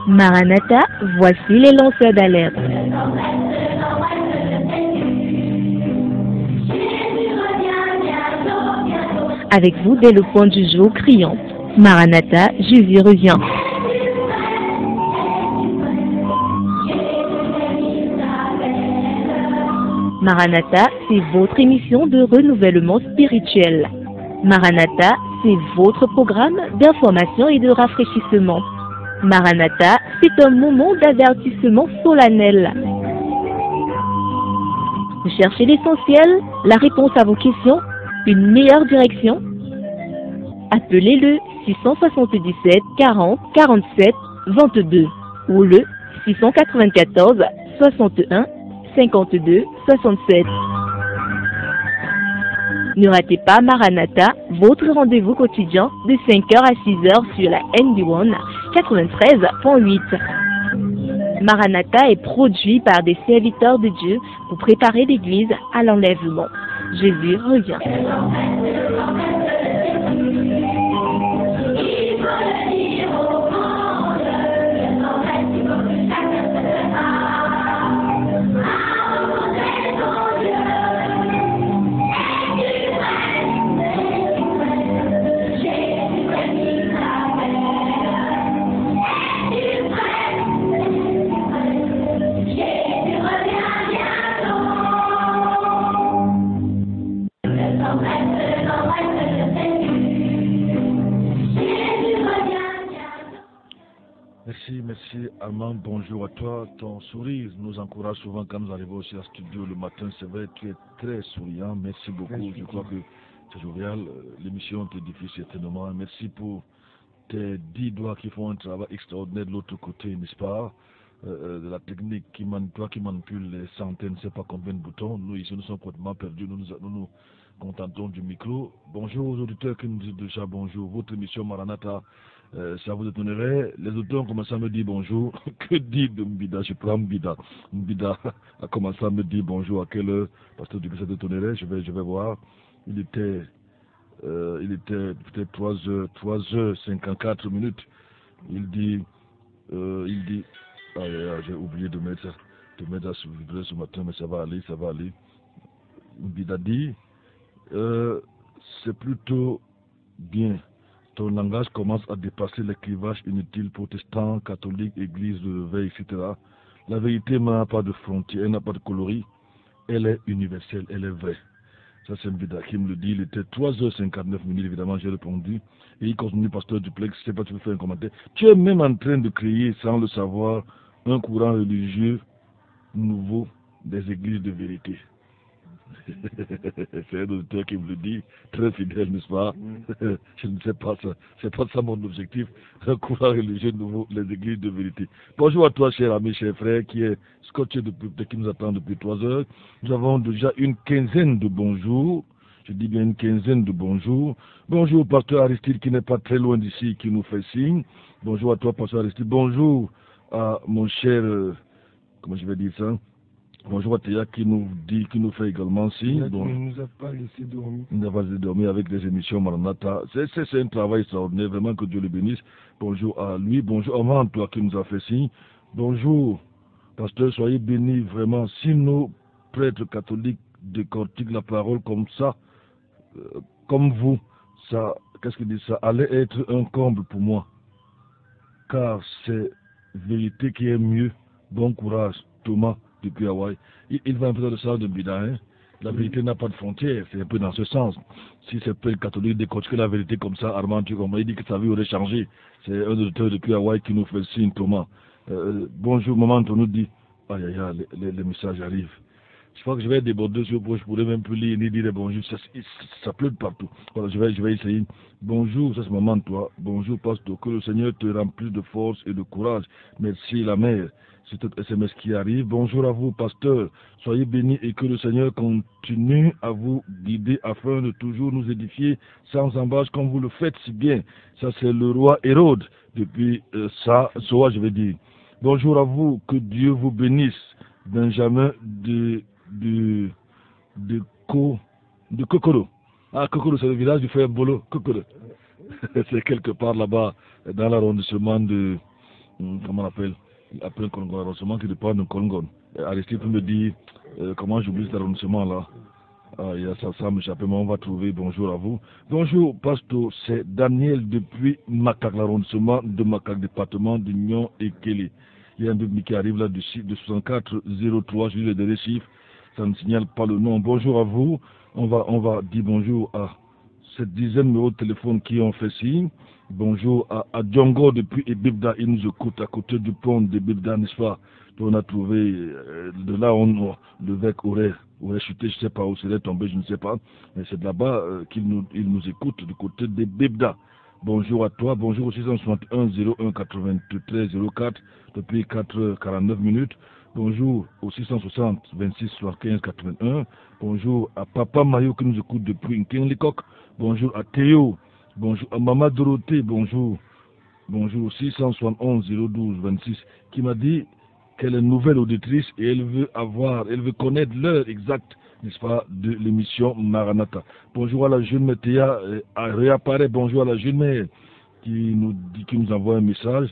Maranatha, voici les lanceurs d'alerte. Avec vous dès le point du jour criant. Maranatha, Jésus revient. Maranatha, c'est votre émission de renouvellement spirituel. Maranatha, c'est votre programme d'information et de rafraîchissement. Maranatha, c'est un moment d'avertissement solennel. Vous cherchez l'essentiel, la réponse à vos questions, une meilleure direction? Appelez le 677 40 47 22 ou le 694 61 52 67. Ne ratez pas Maranatha, votre rendez-vous quotidien de 5h à 6h sur la NB1 93.8. Maranatha est produit par des serviteurs de Dieu pour préparer l'Église à l'enlèvement. Jésus revient. Merci Armand, bonjour à toi. Ton sourire nous encourage souvent quand nous arrivons aussi à studio le matin. C'est vrai, tu es très souriant. Merci beaucoup. Je crois que c'est jovial. L'émission te diffuse certainement. Merci pour tes 10 doigts qui font un travail extraordinaire de l'autre côté, n'est-ce pas? De la technique toi qui manipule les centaines, je ne sais pas combien de boutons. Nous ici, nous sommes complètement perdus. Nous contentons du micro. Bonjour aux auditeurs qui nous disent déjà bonjour. Votre émission Maranatha. Ça vous étonnerait, les auteurs ont commencé à me dire bonjour. Que dit de Mbida? Je prends Mbida. Mbida a commencé à me dire bonjour. À quelle heure? Parce que ça t'étonnerait, je vais voir. Il était peut-être 3h54 minutes. Il dit, j'ai oublié de mettre ça ce matin, mais ça va aller. Mbida dit, c'est plutôt bien. Ton langage commence à dépasser les clivages inutiles protestants, catholiques, églises de veille, etc. La vérité n'a pas de frontières, elle n'a pas de coloris, elle est universelle, elle est vraie. Ça c'est Mbida qui me le dit, il était 3h59 minutes, évidemment j'ai répondu. Et il continue, pasteur Duplex, je ne sais pas si tu veux faire un commentaire. Tu es même en train de créer, sans le savoir, un courant religieux nouveau des églises de vérité. C'est un auditeur qui me le dit, très fidèle, n'est-ce pas? Je ne sais pas ça. C'est pas ça mon objectif. Un courant religieux nouveau, les églises de vérité. Bonjour à toi, cher ami, cher frère, qui est scotché qui nous attend depuis 3 heures. Nous avons déjà une quinzaine de bonjours. Je dis bien une quinzaine de bonjours. Bonjour, pasteur Aristide, qui n'est pas très loin d'ici, qui nous fait signe. Bonjour à toi, pasteur Aristide. Bonjour à mon cher, comment je vais dire ça? Bonjour à Théa qui nous fait également signe. Il ne nous a pas laissé dormir. Il n'a pas laissé dormir avec les émissions Maranatha. C'est un travail extraordinaire, vraiment que Dieu le bénisse. Bonjour à lui, bonjour à toi qui nous a fait signe. Bonjour, pasteur, soyez bénis vraiment. Si nos prêtres catholiques décortiquent la parole comme ça, comme vous, ça, qu'est-ce qu'il dit, ça allait être un comble pour moi. Car c'est vérité qui est mieux. Bon courage, Thomas. Depuis Hawaï. Il va un peu dans le sens de Mbida. Hein? La vérité n'a pas de frontières, c'est un peu dans ce sens. Si c'est peu le catholique décortiquer la vérité comme ça, Armand, tu comprends, il dit que sa vie aurait changé. C'est un auditeur depuis Hawaï qui nous fait le signe, Thomas. Bonjour, maman, on nous dit, aïe aïe aïe, les messages arrivent. Je crois que je vais déborder sur le je pourrais même plus lire ni dire bonjour, ça pleut de partout. Voilà, je vais essayer. Bonjour, ça c'est maman, toi. Bonjour, pasteur, que le Seigneur te remplisse de force et de courage. Merci, la mère. C'est un SMS qui arrive. Bonjour à vous, pasteur. Soyez bénis et que le Seigneur continue à vous guider afin de toujours nous édifier sans embâche comme vous le faites si bien. Ça, c'est le roi Hérode. Depuis Soa, je vais dire. Bonjour à vous, que Dieu vous bénisse. Benjamin de Kokoro. Ah, Kokoro, c'est le village du frère Bolo, Kokoro. C'est quelque part là-bas, dans l'arrondissement de, comment on appelle Kolongon, l'arrondissement qui dépend de Kolongon. Aristide peut me dire, comment j'oublie cet arrondissement-là. Ah, il y a ça m'échappe, mais on va trouver. Bonjour à vous. Bonjour, Pasteur, c'est Daniel depuis Makak, l'arrondissement de Makak, département de Nyon et Kelly. Il y a un bébé qui arrive là de 6403, je lis le dernier chiffre, ça ne signale pas le nom. Bonjour à vous. On va dire bonjour à cette dizaine de numéros de téléphone qui ont fait signe. Bonjour à Djongo depuis Ebibda, il nous écoute à côté du pont d'Ebibda, n'est-ce pas? On a trouvé, de là le vec aurait chuté, je ne sais pas où serait tombé, je ne sais pas, mais c'est de là-bas qu'il nous écoute, du côté d'Ebibda. Bonjour à toi, bonjour au 661 01 93 04 depuis 4h49 minutes. Bonjour au 660 26 75 81. Bonjour à Papa Mayo qui nous écoute depuis Nkenlikok. Bonjour à Théo. Bonjour à Maman Dorothée. Bonjour. Bonjour au 671 012 26 qui m'a dit qu'elle est nouvelle auditrice et elle veut connaître l'heure exacte, n'est-ce pas, de l'émission Maranatha. Bonjour à la jeune mère Théa, réapparaît. Bonjour à la jeune mère qui nous envoie un message.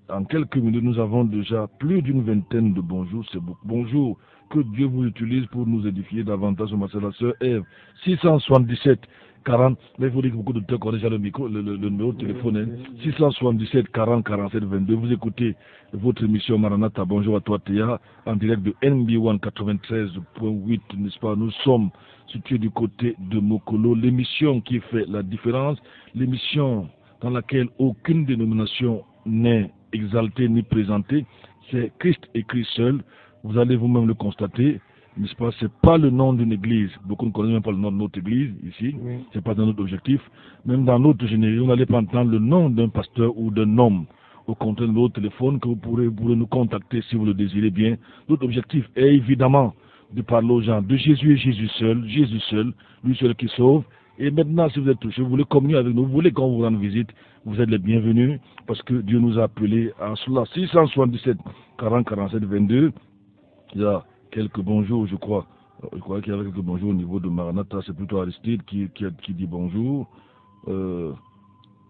En quelques minutes, nous avons déjà plus d'une vingtaine de bonjours. C'est beaucoup. Bonjour, que Dieu vous utilise pour nous édifier davantage. Ma sœur, la sœur Ève, 677 40. Là, il faut dire que beaucoup de temps connaissent déjà le micro, le numéro de téléphone. 677 40 47 22. Vous écoutez votre émission Maranatha. Bonjour à toi, Théa, en direct de NB1 93.8, n'est-ce pas? Nous sommes situés du côté de Mokolo. L'émission qui fait la différence, l'émission dans laquelle aucune dénomination n'est exalté ni présenté, c'est Christ et Christ seul. Vous allez vous-même le constater, n'est-ce pas? C'est pas le nom d'une église. Beaucoup ne connaissent même pas le nom de notre église ici. Oui. C'est pas dans notre objectif. Même dans notre générique, vous n'allez pas entendre le nom d'un pasteur ou d'un homme. Au contraire de notre téléphone que vous pourrez nous contacter si vous le désirez bien. Notre objectif est évidemment de parler aux gens de Jésus et Jésus seul, lui seul qui sauve. Et maintenant, si vous êtes touché, vous voulez communier avec nous, vous voulez qu'on vous rende visite, vous êtes les bienvenus, parce que Dieu nous a appelés à cela. 677 40 47 22. Il y a quelques bonjours, je crois. Je crois qu'il y avait quelques bonjours au niveau de Maranatha. C'est plutôt Aristide qui dit bonjour.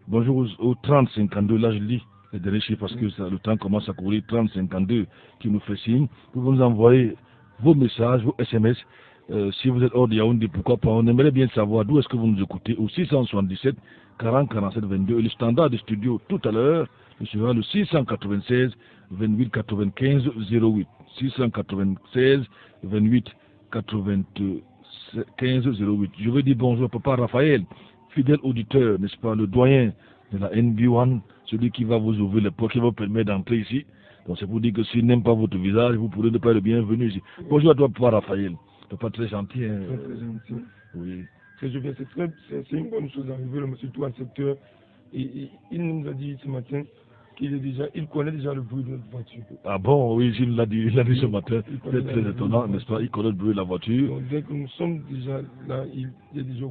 Bonjour au 3052. Là, je lis les derniers chiffres parce que le temps commence à courir. 3052 qui nous fait signe. Vous pouvez nous envoyer vos messages, vos SMS. Si vous êtes hors de Yaoundé, pourquoi pas? On aimerait bien savoir d'où est-ce que vous nous écoutez. Au 677 40 47 22. Et le standard de studio tout à l'heure, sera le 696 28 95 08. 696 28 95 08. Je veux dire bonjour à Papa Raphaël, fidèle auditeur, n'est-ce pas, le doyen de la NB1, celui qui va vous ouvrir les portes, qui va vous permettre d'entrer ici. Donc c'est pour dire que s'il n'aime pas votre visage, vous pourrez ne pas être le bienvenu ici. Bonjour à toi, Papa Raphaël. Papa très gentil. Hein. Très gentil. Oui. C'est une bonne chose d'arriver, surtout à cette heure. Et il nous a dit ce matin il connaît déjà le bruit de notre voiture. Ah bon, oui, il l'a dit ce matin. C'est très étonnant, n'est-ce pas? Il connaît le bruit de la voiture. Donc, dès que nous sommes déjà là, il est déjà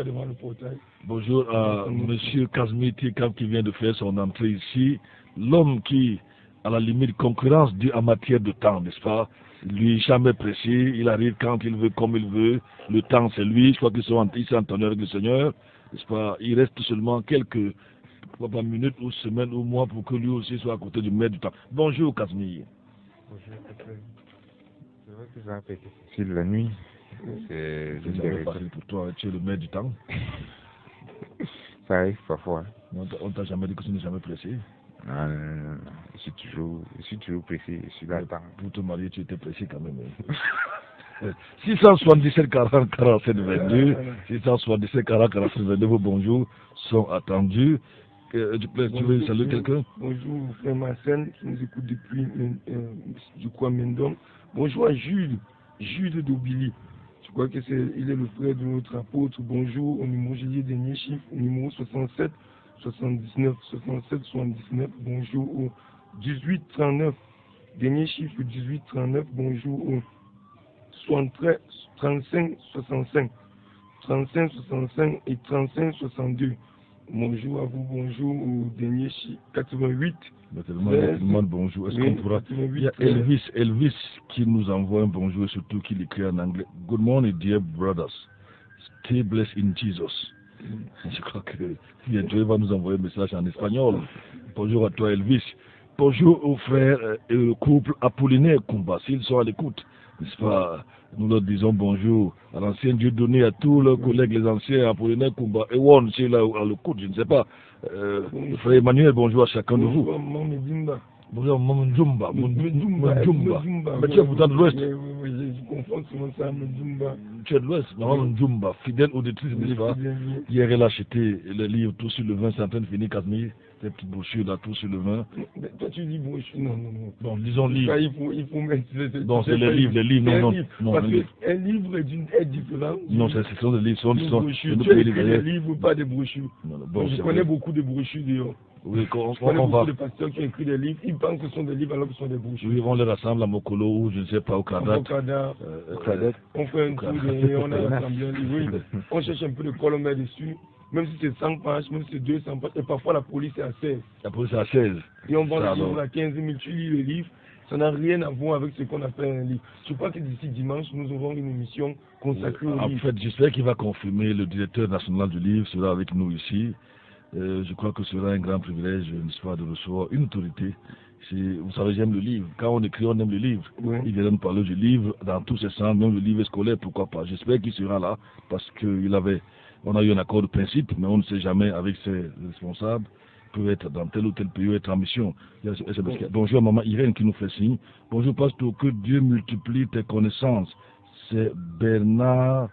devant le portail. Bonjour à M. Kazmi Tikam qui vient de faire son entrée ici. L'homme qui, à la limite, concurrence due en matière de temps, n'est-ce pas? Lui, jamais pressé, il arrive quand il veut, comme il veut. Le temps, c'est lui. Je crois qu'il s'est entendu avec le Seigneur, n'est-ce pas? Il reste seulement quelques minutes ou semaines ou mois pour que lui aussi soit à côté du maître du temps. Bonjour, Kazmi. Bonjour, c'est vrai que ça a été difficile la nuit. C'est facile pour toi, tu es le maître du temps. Ça arrive parfois. On t'a jamais dit que tu n'es jamais pressé? Non. Je suis toujours pressé, je suis là. Pour te marier, tu étais pressé quand même. 677 40 47 22, 677 40 47 22, vos bonjours sont attendus. Tu veux saluer quelqu'un? Bonjour, frère Marcel, qui nous écoute depuis, je crois, Mendom. Bonjour à Jules Dobili. Je crois il est le frère de notre apôtre. Bonjour au numéro, j'ai dit dernier chiffre, au numéro 67 79 67 79. Bonjour au 18 39. Dernier chiffre 18 39. Bonjour au 63 35 65. 35 65 et 35 62. Bonjour à vous, bonjour au dernier 88. Tellement de bonjour. Est-ce qu'on pourra... Il y a Elvis qui nous envoie un bonjour et surtout qui l'écrit en anglais. Good morning, dear brothers. Stay blessed in Jesus. Je crois que bientôt il va nous envoyer un message en espagnol. Bonjour à toi, Elvis. Bonjour aux frères et au couple Apollinaire Kumba, s'ils sont à l'écoute. N'est-ce pas? Nous leur disons bonjour à l'ancien Dieu donné, à tous leurs collègues, les anciens Apollinaire Kumba. Et Won, c'est là à l'écoute, je ne sais pas. Frère Emmanuel, bonjour à chacun de vous. Bonjour, Mjumba. Mais tu es pourtant de l'Ouest. Oui, je confonds souvent ça, Mjumba. Tu es de l'Ouest, Mjumba, fidèle auditrice, n'est-ce pas? Hier, elle a acheté le livre Tout sur le vin, c'est en train de finir, Casimir. Des petites brochures là, Tout sur le vin. Mais toi, tu dis brochure, non. Bon, disons livre. Il faut mettre. Non, c'est les livres, non. Parce qu'un livre est différent. Non, ce sont des livres, ce sont des brochures. Tu écris des livres, pas des brochures. Je connais beaucoup de brochures d'ailleurs. Oui, je connais beaucoup de pasteurs qui ont écrit des livres, ils pensent que ce sont des livres alors que ce sont des brochures. Oui, on les rassemble à Mokolo ou je ne sais pas, au Kadat. On fait un tour et on a rassemblé un livre. On cherche un peu de colle, on met dessus, même si c'est 100 pages, même si c'est 200 pages, et parfois la police est à 16. La police est à 16. Et on vend le livre à 15 000, tu lis le livre, ça n'a rien à voir avec ce qu'on appelle un livre. Je crois que d'ici dimanche, nous aurons une émission consacrée au livre. En fait, j'espère qu'il va confirmer, le directeur national du livre sera avec nous ici. Je crois que ce sera un grand privilège, n'est-ce pas, de recevoir une autorité. Vous savez, j'aime le livre. Quand on écrit, on aime le livre. Oui. Il vient de nous parler du livre dans tous ses sens, même le livre scolaire, pourquoi pas. J'espère qu'il sera là, parce on a eu un accord de principe, mais on ne sait jamais avec ses responsables. Peut être dans tel ou tel pays, être en mission. Bonjour maman Irène qui nous fait signe. Bonjour pasteur, que Dieu multiplie tes connaissances. C'est Bernard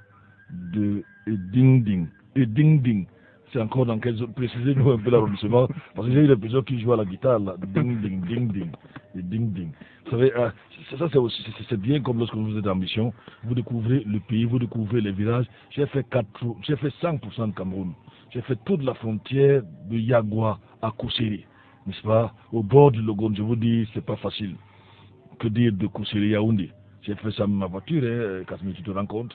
de Edingding. C'est encore dans quelle zone? Précisez-nous un peu l'arrondissement, parce que j'ai eu des personnes qui jouent à la guitare, là. Ding. Vous savez, ça c'est bien comme lorsque vous êtes en mission, vous découvrez le pays, vous découvrez les villages. J'ai fait 100% de Cameroun. J'ai fait toute la frontière de Yagua à Koussiri, n'est-ce pas? Au bord du Logone, je vous dis, c'est pas facile. Que dire de Koussiri Yaoundé? J'ai fait ça avec ma voiture, hein, Casimir, tu te rends compte?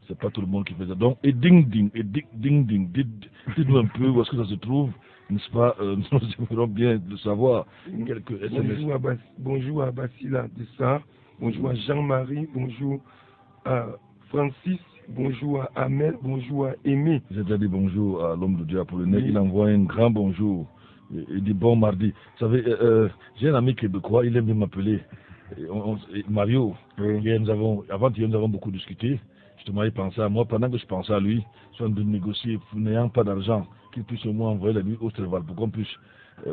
C'est pas tout le monde qui fait ça. Donc, dites-nous un peu où est-ce que ça se trouve, n'est-ce pas? Nous aimerons bien le savoir. Quelques SMS. Bonjour à Bassila Dessart, bonjour à Jean-Marie, bonjour à Francis, bonjour à Amel, bonjour à Aimé. J'ai déjà dit bonjour à l'homme de Dieu Apollinaire. Il envoie un grand bonjour. Il dit bon mardi. Vous savez, j'ai un ami québécois, il aime bien m'appeler Mario. Hier, avant-hier, nous avons beaucoup discuté. Justement, il pensait à moi. Pendant que je pensais à lui, je suis en train de négocier, n'ayant pas d'argent, qu'il puisse au moins envoyer la nuit au Tréval pour qu'on puisse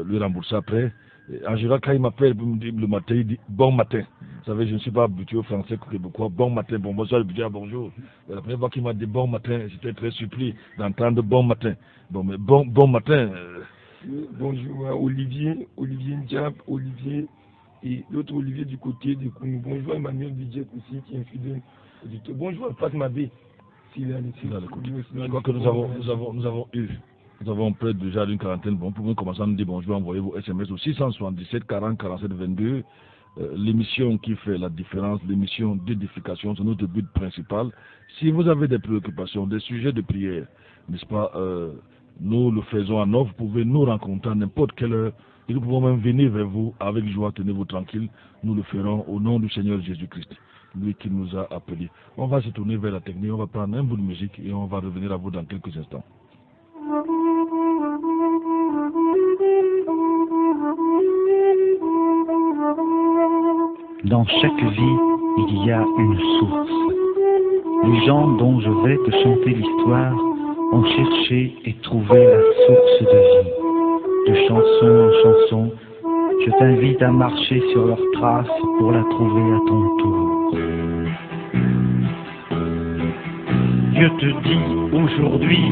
lui rembourser après. Et en général, quand il m'appelle pour me dire le matin, il dit bon matin. Vous savez, je ne suis pas habitué au français québécois. Bon matin, bon bonsoir, je dis bon jour. La première fois qu'il m'a dit bon matin, j'étais très surpris d'entendre bon matin. Bon, mais bon matin. Bonjour à Olivier Ndiab, Olivier et l'autre Olivier du côté de Kounou. Bonjour à Emmanuel Bidjet aussi, qui est fidèle. Bonjour à Fatma B. S'il est à l'écoute. Je crois que nous avons près déjà d'une quarantaine. Bon, pour commencer à nous dire bonjour, envoyez vos SMS au 677 40 47 22. L'émission qui fait la différence, l'émission d'édification, c'est notre but principal. Si vous avez des préoccupations, des sujets de prière, n'est-ce pas, nous le faisons en offre. Vous pouvez nous rencontrer à n'importe quelle heure. Et nous pouvons même venir vers vous avec joie, tenez-vous tranquille. Nous le ferons au nom du Seigneur Jésus-Christ, lui qui nous a appelés. On va se tourner vers la technique, on va prendre un bout de musique et on va revenir à vous dans quelques instants. Dans chaque vie, il y a une source. Les gens dont je vais te chanter l'histoire ont cherché et trouvé la source de vie. De chanson en chanson, je t'invite à marcher sur leurs traces pour la trouver à ton tour. Dieu te dit aujourd'hui,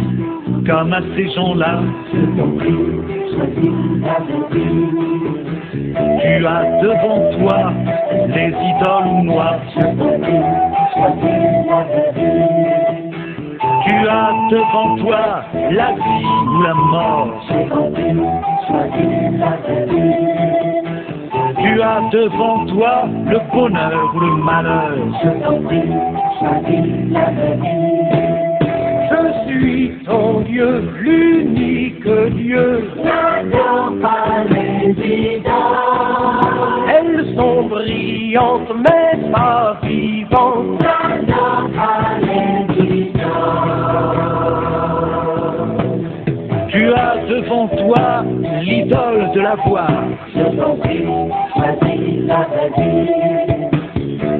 comme à ces gens-là, tu as devant toi les idoles ou moi. Tu as devant toi la vie ou la mort. Tu as devant toi le bonheur ou le malheur. Je suis ton Dieu, l'unique devant toi l'idole de la voix. Je t'en prie, choisis la vraie vie.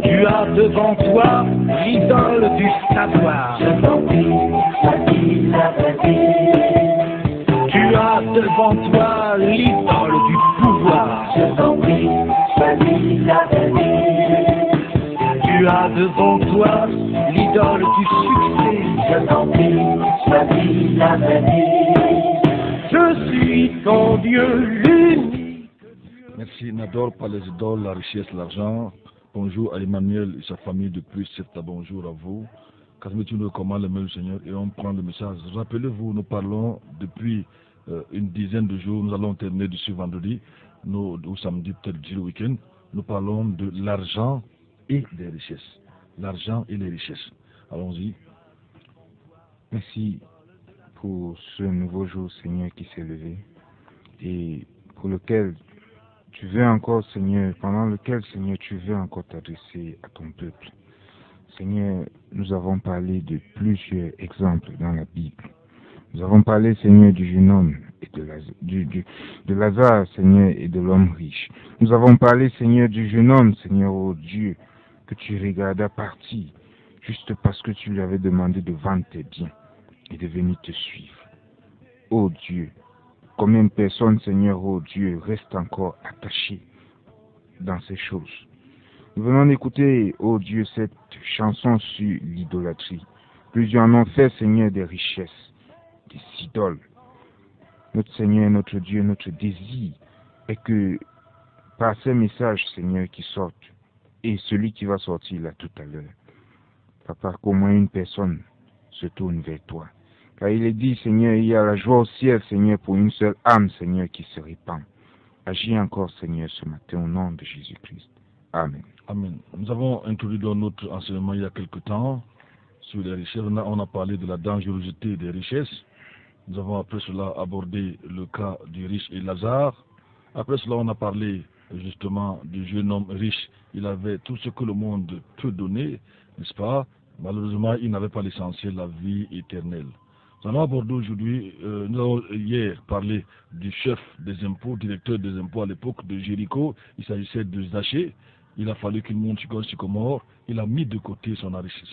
Tu as devant toi l'idole du savoir. Je t'en prie, choisis la vraie vie. Tu as devant toi l'idole du pouvoir. Je t'en prie, choisis la vraie vie. Tu as devant toi l'idole du succès. Je t'en prie, choisis la vraie vie. Je suis ton Dieu l'unique. Merci Nador par les idoles, la richesse, l'argent. Bonjour à Emmanuel et sa famille depuis Septa. Bonjour à vous. Transmettez-nous le commande le mail du Seigneur et on prend le message. Rappelez-vous, nous parlons depuis une dizaine de jours. Nous allons terminer d'ici vendredi, ou samedi, peut-être le week-end. Nous parlons de l'argent et des richesses. L'argent et les richesses. Allons-y. Merci pour ce nouveau jour, Seigneur, qui s'est levé et pour lequel tu veux encore, Seigneur, pendant lequel, Seigneur, tu veux encore t'adresser à ton peuple. Seigneur, nous avons parlé de plusieurs exemples dans la Bible. Nous avons parlé, Seigneur, du jeune homme et de Lazare, Seigneur, et de l'homme riche. Nous avons parlé, Seigneur, du jeune homme, Seigneur, ô Dieu, que tu regardas partir, juste parce que tu lui avais demandé de vendre tes biens et de venir te suivre. Ô Dieu, combien de personnes, Seigneur, ô Dieu, restent encore attachées dans ces choses. Nous venons d'écouter, ô Dieu, cette chanson sur l'idolâtrie. Plusieurs en ont fait, Seigneur, des richesses, des idoles. Notre Seigneur, notre Dieu, notre désir est que par ces messages, Seigneur, qui sortent, et celui qui va sortir là tout à l'heure, Papa, qu'au moins une personne se tourne vers toi. Car il est dit, Seigneur, il y a la joie au ciel, Seigneur, pour une seule âme, Seigneur, qui se répand. Agis encore, Seigneur, ce matin, au nom de Jésus-Christ. Amen. Amen. Nous avons introduit dans notre enseignement il y a quelque temps sur les richesses. On a parlé de la dangerosité des richesses. Nous avons après cela abordé le cas du riche et Lazare. Après cela, on a parlé justement du jeune homme riche. Il avait tout ce que le monde peut donner, n'est-ce pas? Malheureusement, il n'avait pas l'essentiel, la vie éternelle. Nous allons aborder aujourd'hui, nous avons hier parlé du chef des impôts, directeur des impôts à l'époque de Jéricho. Il s'agissait de Zachée. Il a fallu qu'il monte sur sycomore. Il a mis de côté sa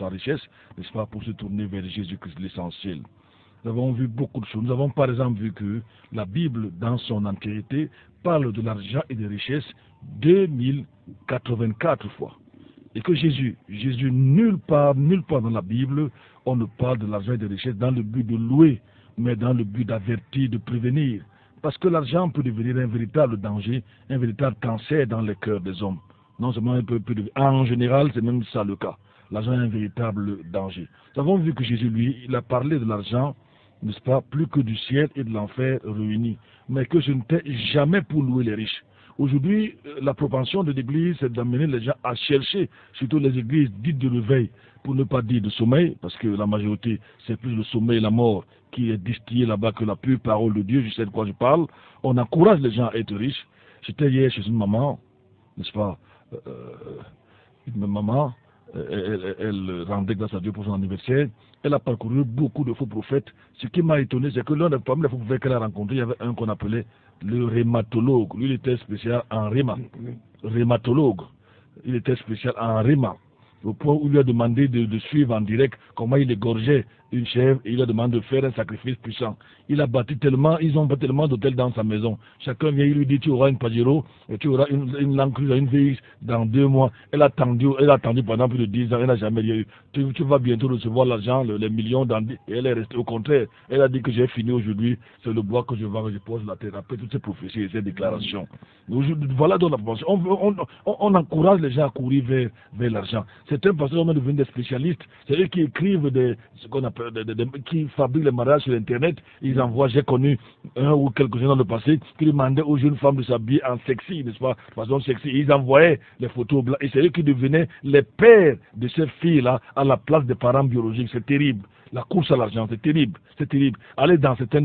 richesse, n'est-ce pas, pour se tourner vers Jésus-Christ, l'essentiel. Nous avons vu beaucoup de choses. Nous avons par exemple vu que la Bible, dans son entièreté, parle de l'argent et des richesses 2084 fois. Et que Jésus, nulle part dans la Bible, on ne parle de l'argent et des richesses dans le but de louer, mais dans le but d'avertir, de prévenir. Parce que l'argent peut devenir un véritable danger, un véritable cancer dans les cœurs des hommes. Non seulement un peu en général, c'est même ça le cas. L'argent est un véritable danger. Nous avons vu que Jésus, lui, il a parlé de l'argent, n'est-ce pas, plus que du ciel et de l'enfer réunis. Mais que je n'étais jamais pour louer les riches. Aujourd'hui, la propension de l'Église, c'est d'amener les gens à chercher, surtout les églises dites de réveil, pour ne pas dire de sommeil, parce que la majorité, c'est plus le sommeil et la mort qui est distillé là-bas que la pure parole de Dieu, je sais de quoi je parle. On encourage les gens à être riches. J'étais hier chez une maman, n'est-ce pas, une maman, elle rendait grâce à Dieu pour son anniversaire. Elle a parcouru beaucoup de faux prophètes. Ce qui m'a étonné, c'est que l'un des faux prophètes qu'elle a rencontré, il y avait un qu'on appelait le rhumatologue. Lui, il était spécial en rhumat. Rhumatologue. Il était spécial en rhumat. Au point où il lui a demandé de suivre en direct comment il égorgeait une chèvre et il lui a demandé de faire un sacrifice puissant. Il a bâti tellement, ils ont bâti tellement d'hôtels dans sa maison. Chacun vient, il lui dit tu auras une Pajero et tu auras une Land Cruiser, une VX dans 2 mois. Elle a attendu pendant plus de 10 ans, elle n'a jamais rien eu. Tu vas bientôt recevoir l'argent, les millions et elle est restée au contraire. Elle a dit que j'ai fini aujourd'hui, c'est le bois que je vends, je pose la terre. Après toutes ces prophéties et ces déclarations. Voilà donc la proportion. On encourage les gens à courir vers l'argent. Certains pasteurs sont devenus des spécialistes. C'est eux qui écrivent ce qu'on appelle qui fabriquent les mariages sur Internet. Ils envoient, j'ai connu un ou quelques-uns dans le passé, qui demandaient aux jeunes femmes de s'habiller en sexy, n'est-ce pas, de façon sexy. Ils envoyaient les photos blanches. Et c'est eux qui devenaient les pères de ces filles-là à la place des parents biologiques. C'est terrible. La course à l'argent, c'est terrible, c'est terrible. Allez dans certains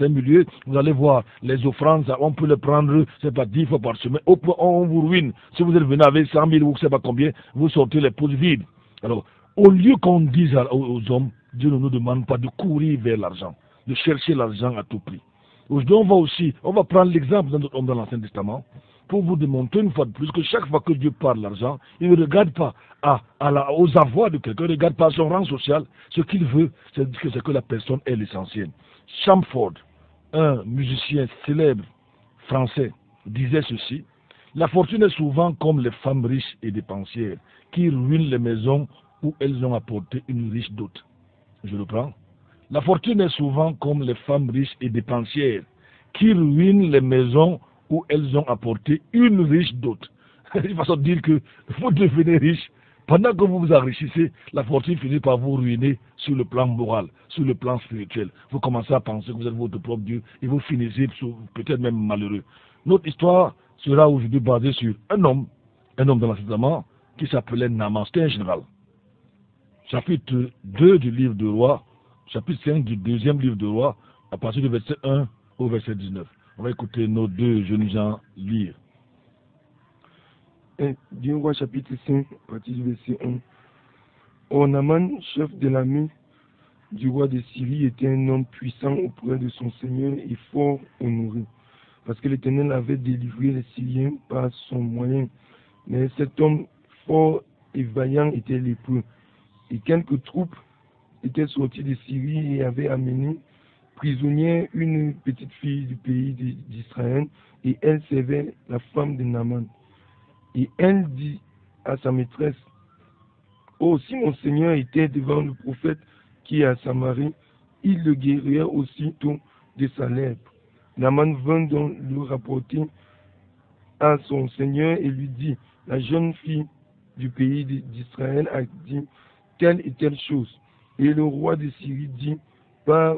milieux, vous allez voir les offrandes, on peut les prendre, c'est pas 10 fois par semaine, on vous ruine. Si vous êtes venu avec 100 000 ou je sais pas combien, vous sortez les pouces vides. Alors, au lieu qu'on dise aux hommes, Dieu ne nous demande pas de courir vers l'argent, de chercher l'argent à tout prix. Aujourd'hui, on va prendre l'exemple d'un autre homme dans l'Ancien Testament pour vous démontrer une fois de plus que chaque fois que Dieu parle de l'argent, il ne regarde pas aux avoirs de quelqu'un, il ne regarde pas à son rang social. Ce qu'il veut, c'est que la personne est l'essentiel. Chamford, un musicien célèbre français, disait ceci: la fortune est souvent comme les femmes riches et dépensières qui ruinent les maisons où elles ont apporté une riche dot. Je reprends. La fortune est souvent comme les femmes riches et dépensières qui ruinent les maisons où elles ont apporté une riche dot. C'est une façon de dire que vous devenez riche. Pendant que vous vous enrichissez, la fortune finit par vous ruiner sur le plan moral, sur le plan spirituel. Vous commencez à penser que vous êtes votre propre Dieu et vous finissez peut-être même malheureux. Notre histoire sera aujourd'hui basée sur un homme dans l'Ancien Testament qui s'appelait Naaman. C'était un général. Chapitre 2 du livre de Rois, chapitre 5 du deuxième livre de Rois, à partir du verset 1 au verset 19. On va écouter nos deux jeunes gens lire. 2 Rois chapitre 5, à partir du verset 1. Or, Naaman, chef de l'armée du roi de Syrie, était un homme puissant auprès de son Seigneur et fort honoré, parce que l'Éternel avait délivré les Syriens par son moyen. Mais cet homme fort et vaillant était lépreux, et quelques troupes étaient sorties de Syrie et avaient amené prisonnière une petite fille du pays d'Israël, et elle servait la femme de Naaman. Et elle dit à sa maîtresse: oh, si mon Seigneur était devant le prophète qui est à Samarie, il le guérirait aussitôt de sa lèpre. Naaman vint donc le rapporter à son Seigneur et lui dit: la jeune fille du pays d'Israël a dit telle et telle chose. Et le roi de Syrie dit: va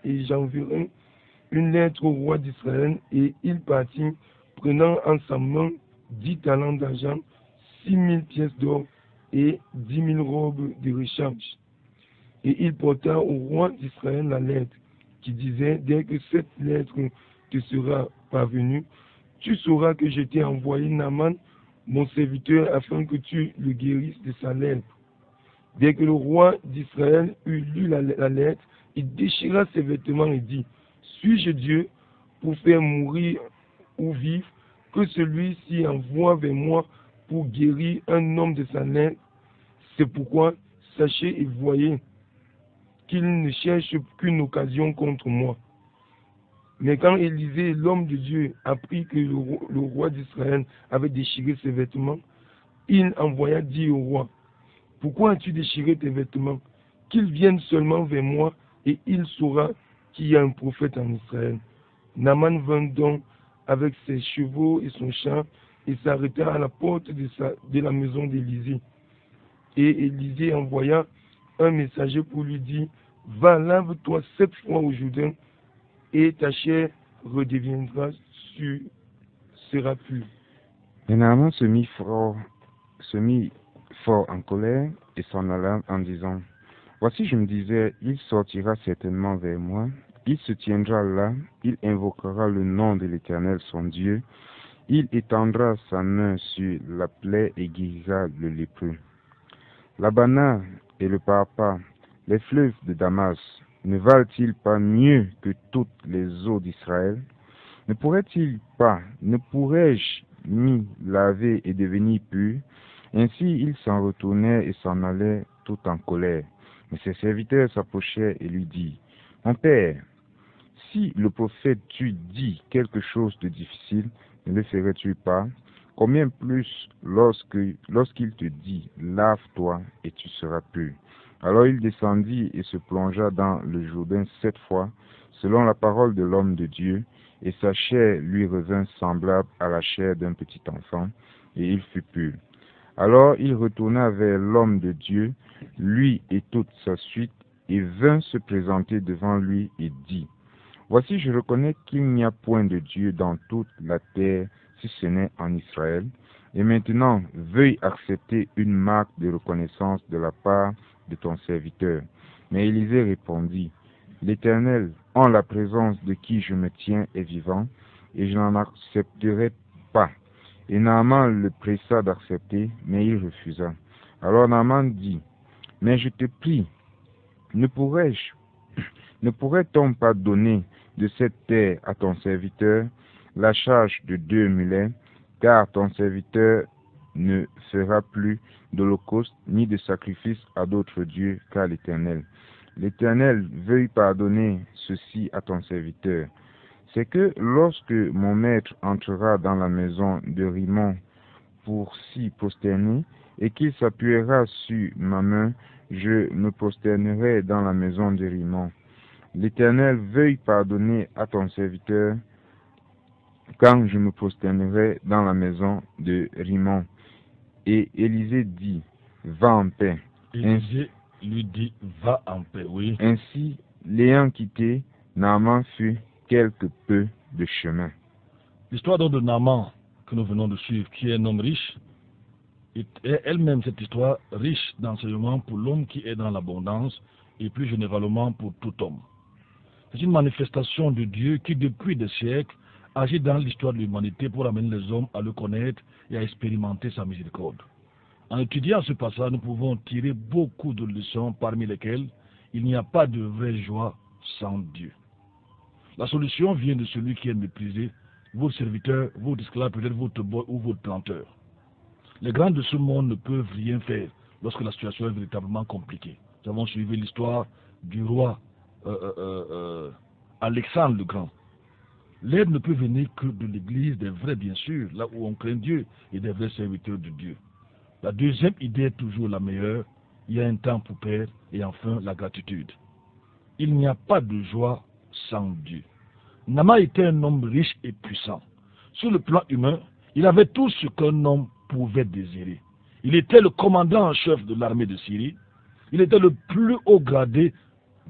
et j'enverrai une lettre au roi d'Israël. Et il partit, prenant en sa main 10 talents d'argent, 6 000 pièces d'or et 10 000 robes de rechange. Et il porta au roi d'Israël la lettre qui disait: dès que cette lettre te sera parvenue, tu sauras que je t'ai envoyé Naaman, mon serviteur, afin que tu le guérisses de sa lèpre. Dès que le roi d'Israël eut lu la lettre, il déchira ses vêtements et dit: suis-je Dieu pour faire mourir ou vivre, que celui-ci envoie vers moi pour guérir un homme de sa lèpre? C'est pourquoi sachez et voyez qu'il ne cherche qu'une occasion contre moi. Mais quand Élisée, l'homme de Dieu, apprit que le roi d'Israël avait déchiré ses vêtements, il envoya dire au roi: pourquoi as-tu déchiré tes vêtements? Qu'il vienne seulement vers moi, et il saura qu'il y a un prophète en Israël. Naaman vint donc avec ses chevaux et son char, et s'arrêta à la porte de la maison d'Élisée. Et Élisée envoya un messager pour lui dire: va, lave-toi 7 fois au Jourdain, et ta chair sera pure. Et Naaman se mit fort en colère et s'en alla en disant: voici, je me disais, il sortira certainement vers moi, il se tiendra là, il invoquera le nom de l'Éternel son Dieu, il étendra sa main sur la plaie et guérira le lépreux. L'Abana et le Parpa, les fleuves de Damas, ne valent-ils pas mieux que toutes les eaux d'Israël? Ne pourrais-je m'y laver et devenir pur? Ainsi il s'en retournait et s'en allait tout en colère. Mais ses serviteurs s'approchaient et lui dirent: mon père, si le prophète t'eût dit quelque chose de difficile, ne le ferais-tu pas? Combien plus lorsqu'il te dit: lave-toi et tu seras pur. Alors il descendit et se plongea dans le Jourdain 7 fois, selon la parole de l'homme de Dieu, et sa chair lui revint semblable à la chair d'un petit enfant, et il fut pur. Alors il retourna vers l'homme de Dieu, lui et toute sa suite, et vint se présenter devant lui et dit: voici, je reconnais qu'il n'y a point de Dieu dans toute la terre, si ce n'est en Israël. Et maintenant, veuille accepter une marque de reconnaissance de la part de ton serviteur. Mais Élisée répondit: l'Éternel, en la présence de qui je me tiens, est vivant, et je n'en accepterai pas. Et Naaman le pressa d'accepter, mais il refusa. Alors Naaman dit: mais je te prie, ne pourrait-on pas donner de cette terre à ton serviteur la charge de 2 mulets, car ton serviteur ne fera plus d'holocauste ni de sacrifice à d'autres dieux qu'à l'Éternel. L'Éternel veuille pardonner ceci à ton serviteur. C'est que lorsque mon maître entrera dans la maison de Rimon pour s'y prosterner, et qu'il s'appuiera sur ma main, je me prosternerai dans la maison de Rimon. L'Éternel veuille pardonner à ton serviteur quand je me prosternerai dans la maison de Rimon. Et Élisée dit, va en paix. Élisée lui dit, va en paix, oui. Ainsi, l'ayant quitté, Naaman fut quelque peu de chemin. L'histoire donc de Naaman que nous venons de suivre, qui est un homme riche, est elle-même cette histoire riche d'enseignements pour l'homme qui est dans l'abondance et plus généralement pour tout homme. C'est une manifestation de Dieu qui, depuis des siècles, agit dans l'histoire de l'humanité pour amener les hommes à le connaître et à expérimenter sa miséricorde. En étudiant ce passage, nous pouvons tirer beaucoup de leçons, parmi lesquelles il n'y a pas de vraie joie sans Dieu. La solution vient de celui qui est méprisé, votre serviteur, votre esclave, peut-être votre boy ou votre planteur. Les grands de ce monde ne peuvent rien faire lorsque la situation est véritablement compliquée. Nous avons suivi l'histoire du roi Alexandre le Grand. L'aide ne peut venir que de l'Église, des vrais bien sûr, là où on craint Dieu et des vrais serviteurs de Dieu. La deuxième idée est toujours la meilleure. Il y a un temps pour perdre et enfin la gratitude. Il n'y a pas de joie sans Dieu. Naaman était un homme riche et puissant. Sur le plan humain, il avait tout ce qu'un homme pouvait désirer. Il était le commandant en chef de l'armée de Syrie. Il était le plus haut gradé,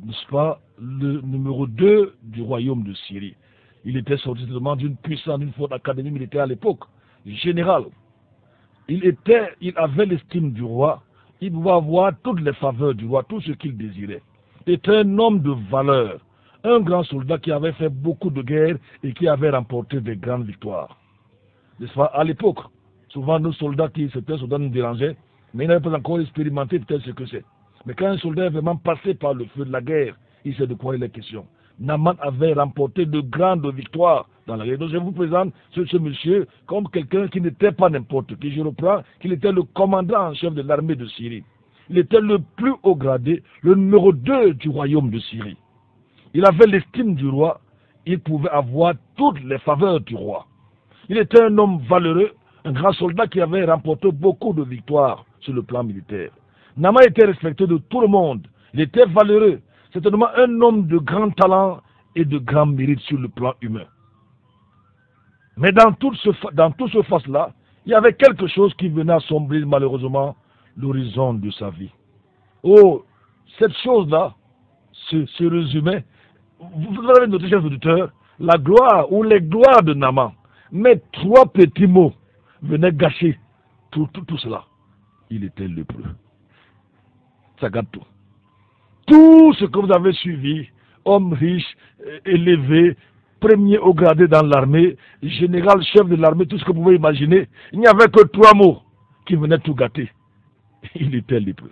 n'est-ce pas, le numéro 2 du royaume de Syrie. Il était sorti d'une puissance, d'une forte académie militaire à l'époque, général. Il avait l'estime du roi, il pouvait avoir toutes les faveurs du roi, tout ce qu'il désirait. Il était un homme de valeur, un grand soldat qui avait fait beaucoup de guerres et qui avait remporté des grandes victoires. N'est-ce pas? À l'époque, souvent nos soldats certains soldats nous dérangeaient, mais ils n'avaient pas encore expérimenté peut-être ce que c'est. Mais quand un soldat est vraiment passé par le feu de la guerre, il sait de quoi il est question. Naaman avait remporté de grandes victoires dans la guerre. Donc je vous présente ce monsieur comme quelqu'un qui n'était pas n'importe qui. Je reprends qu'il était le commandant en chef de l'armée de Syrie. Il était le plus haut gradé, le numéro 2 du royaume de Syrie. Il avait l'estime du roi, il pouvait avoir toutes les faveurs du roi. Il était un homme valeureux, un grand soldat qui avait remporté beaucoup de victoires sur le plan militaire. Naaman était respecté de tout le monde, il était valeureux. C'est certainement un homme de grand talent et de grand mérite sur le plan humain. Mais dans tout ce face-là, il y avait quelque chose qui venait assombrir malheureusement l'horizon de sa vie. Oh, cette chose-là se résumait, vous avez noté, chers auditeurs, la gloire ou les gloires de Naaman. Mais 3 petits mots venaient gâcher tout cela. Il était lépreux. Ça gâte tout. Tout ce que vous avez suivi, homme riche, élevé, premier au gradé dans l'armée, général, chef de l'armée, tout ce que vous pouvez imaginer, il n'y avait que 3 mots qui venaient tout gâter. Il était lépreux.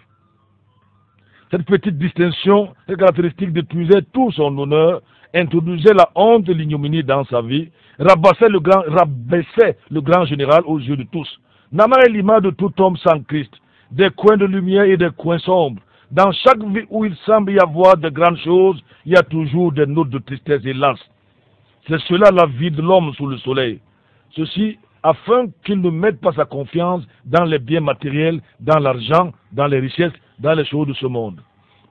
Cette petite distinction, cette caractéristique détruisait tout son honneur, introduisait la honte et l'ignominie dans sa vie, rabaissait le grand général aux yeux de tous. Naaman est l'image de tout homme sans Christ, des coins de lumière et des coins sombres. Dans chaque vie où il semble y avoir de grandes choses, il y a toujours des notes de tristesse et hélas. C'est cela la vie de l'homme sous le soleil. Ceci afin qu'il ne mette pas sa confiance dans les biens matériels, dans l'argent, dans les richesses, dans les choses de ce monde.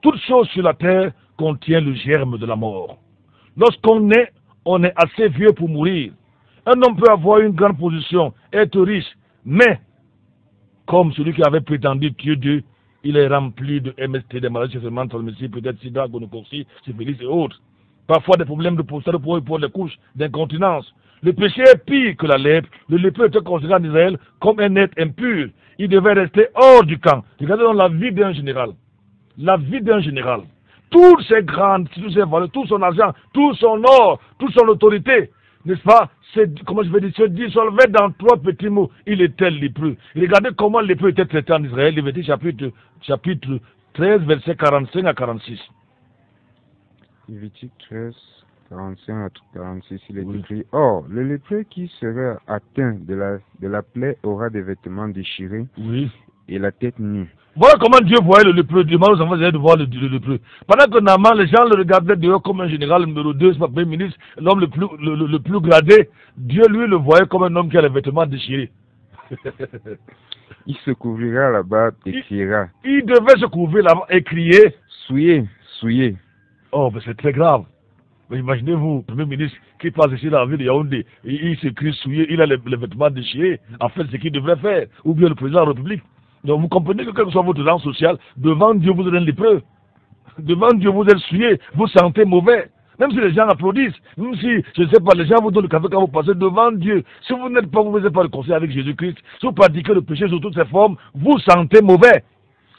Toute chose sur la terre contient le germe de la mort. Lorsqu'on est, on est assez vieux pour mourir. Un homme peut avoir une grande position, être riche, mais comme celui qui avait prétendu tuer Dieu, il est rempli de MST, des maladies sexuellement transmissibles, peut-être sida, gonorrhée, syphilis et autres. Parfois des problèmes de prostate pour les couches, d'incontinence. Le péché est pire que la lèpre. Le lépreux était considéré en Israël comme un être impur. Il devait rester hors du camp. Regardez dans la vie d'un général. La vie d'un général. Toutes ses grandes, toutes ses valeurs, tout son argent, tout son or, toute son autorité, n'est-ce pas, se dissolvait dans 3 petits mots. Il était lépreux. Regardez comment le lépreux était traité en Israël. Lévitique chapitre 13, versets 45 à 46. Lévitique 13, 45 à 46, il est Oui. écrit: Or, le lépreux qui serait atteint de la plaie aura des vêtements déchirés Oui. et la tête nue. Voilà comment Dieu voyait le lépreux. Dieu demande aux enfants de voir le lépreux. Pendant que Naaman, les gens le regardaient dehors comme un général numéro 2, c'est pas premier ministre, l'homme le plus gradé. Dieu, lui, le voyait comme un homme qui a les vêtements déchirés. Il se couvrira la barbe et criera: Il devait se couvrir là-bas et crier. Souillez, souillez. Oh, mais c'est très grave. Mais imaginez-vous, Premier ministre qui passe ici dans la ville de Yaoundé, il se crie souillé, il a les vêtements déchirés. En fait, ce qu'il devrait faire. Ou bien le président de la République. Donc vous comprenez que quel que soit votre rang social, devant Dieu vous êtes un lépreux. Devant Dieu vous êtes souillé, vous sentez mauvais. Même si les gens applaudissent, même si, je ne sais pas, les gens vous donnent le café quand vous passez devant Dieu. Si vous n'êtes pas, vous n'êtes pas réconcilié avec Jésus-Christ, si vous pratiquez le péché sous toutes ses formes, vous sentez mauvais.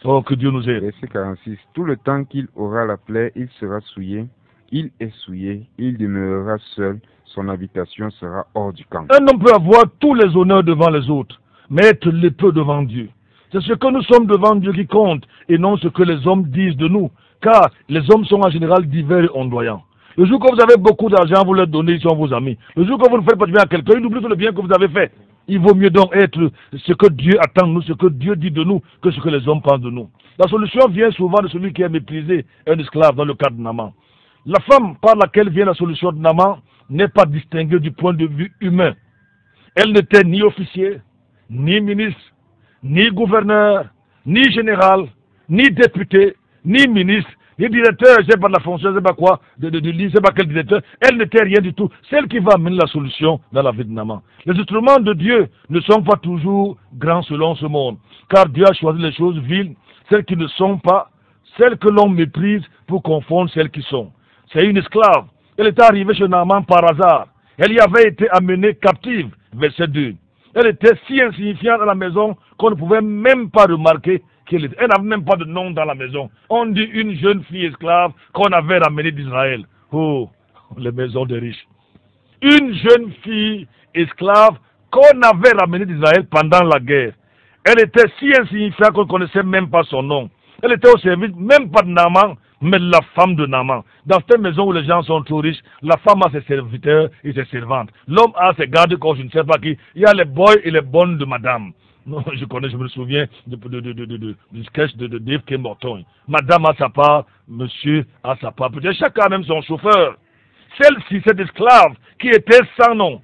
Oh, que Dieu nous aide. Verset 46. Tout le temps qu'il aura la plaie, il sera souillé. Il est souillé, il demeurera seul, son habitation sera hors du camp. Un homme peut avoir tous les honneurs devant les autres, mais être lépreux devant Dieu. C'est ce que nous sommes devant Dieu qui compte, et non ce que les hommes disent de nous. Car les hommes sont en général divers et ondoyants. Le jour que vous avez beaucoup d'argent, vous leur donnez, ils sont vos amis. Le jour que vous ne faites pas de bien à quelqu'un, il oublie tout le bien que vous avez fait. Il vaut mieux donc être ce que Dieu attend de nous, ce que Dieu dit de nous, que ce que les hommes pensent de nous. La solution vient souvent de celui qui est méprisé, un esclave dans le cas de Naaman. La femme par laquelle vient la solution de Naaman n'est pas distinguée du point de vue humain. Elle n'était ni officier, ni ministre, ni gouverneur, ni général, ni député, ni ministre, ni directeur, je ne sais pas de la fonction, je ne sais pas quoi, de je ne sais pas quel directeur. Elle n'était rien du tout. Celle qui va amener la solution dans la vie de Naaman. Les instruments de Dieu ne sont pas toujours grands selon ce monde. Car Dieu a choisi les choses viles, celles qui ne sont pas, celles que l'on méprise pour confondre celles qui sont. C'est une esclave. Elle était arrivée chez Naaman par hasard. Elle y avait été amenée captive. Verset 2. Elle était si insignifiante à la maison qu'on ne pouvait même pas remarquer qu'elle était. Elle n'avait même pas de nom dans la maison. On dit une jeune fille esclave qu'on avait ramenée d'Israël. Oh, les maisons des riches. Une jeune fille esclave qu'on avait ramenée d'Israël pendant la guerre. Elle était si insignifiante qu'on ne connaissait même pas son nom. Elle était au service, même pas de Naaman, mais la femme de Naaman. Dans cette maison où les gens sont trop riches, la femme a ses serviteurs et ses servantes. L'homme a ses gardes-corps, je ne sais pas qui. Il y a les boys et les bonnes de madame. Non, je me souviens du sketch de Dave K. Morton. Madame a sa part, monsieur a sa part. Peut-être chacun a même son chauffeur. Celle-ci, cette esclave, qui était sans nom,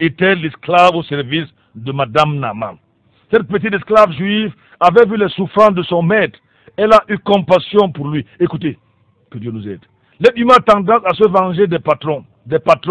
était l'esclave au service de madame Naaman. Cette petite esclave juive avait vu les souffrances de son maître. Elle a eu compassion pour lui. Écoutez, que Dieu nous aide. L'être humain a tendance à se venger des patrons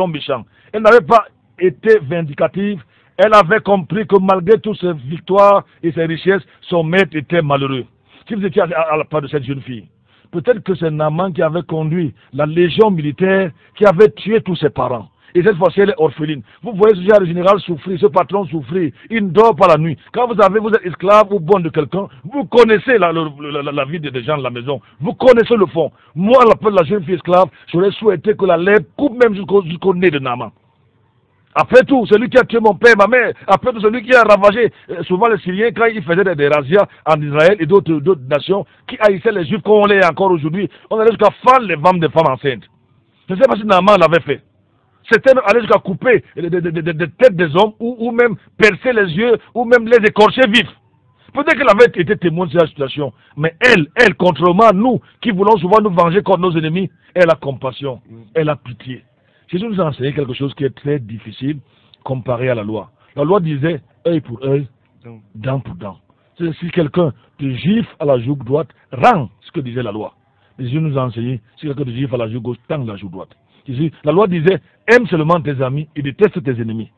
méchants. Elle n'avait pas été vindicative. Elle avait compris que malgré toutes ses victoires et ses richesses, son maître était malheureux. Si vous étiez à la part de cette jeune fille, peut-être que c'est Naaman qui avait conduit la légion militaire qui avait tué tous ses parents. Et cette fois-ci, elle est orpheline. Vous voyez ce genre de général souffrir, ce patron souffrir. Il ne dort pas la nuit. Quand vous êtes esclave ou bon de quelqu'un, vous connaissez la vie des gens de la maison. Vous connaissez le fond. Moi, à l'appel de la jeune fille esclave, j'aurais souhaité que la lèvre coupe même jusqu'au nez de Naaman. Après tout, celui qui a tué mon père, ma mère, après tout, celui qui a ravagé, souvent les Syriens, quand ils faisaient des razzias en Israël et d'autres nations, qui haïssaient les Juifs, comme on l'est encore aujourd'hui, on allait jusqu'à fendre les femmes des femmes enceintes. Je ne sais pas si Naaman l'avait fait. C'était même aller jusqu'à couper des têtes des hommes, ou même percer les yeux, ou même les écorcher vifs. Peut-être qu'elle avait été témoin de cette situation, mais elle, contrairement à nous, qui voulons souvent nous venger contre nos ennemis, elle a compassion, elle a pitié. Jésus nous a enseigné quelque chose qui est très difficile comparé à la loi. La loi disait œil pour œil, dent pour dent. Si quelqu'un te gifle à la joue droite, rends ce que disait la loi. Mais Jésus nous a enseigné, si quelqu'un te gifle à la joue gauche, tends la joue droite. La loi disait, aime seulement tes amis et déteste tes ennemis.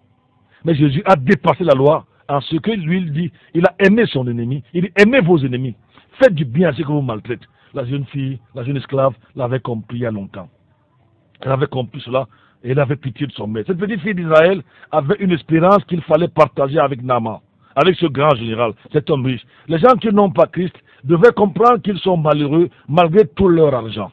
Mais Jésus a dépassé la loi en ce que lui il dit, il a aimé son ennemi, il dit, aimez vos ennemis, faites du bien à ceux que vous maltraitez. La jeune fille, la jeune esclave l'avait compris il y a longtemps. Elle avait compris cela et elle avait pitié de son maître. Cette petite fille d'Israël avait une espérance qu'il fallait partager avec Naaman, avec ce grand général, cet homme riche. Les gens qui n'ont pas Christ devaient comprendre qu'ils sont malheureux malgré tout leur argent.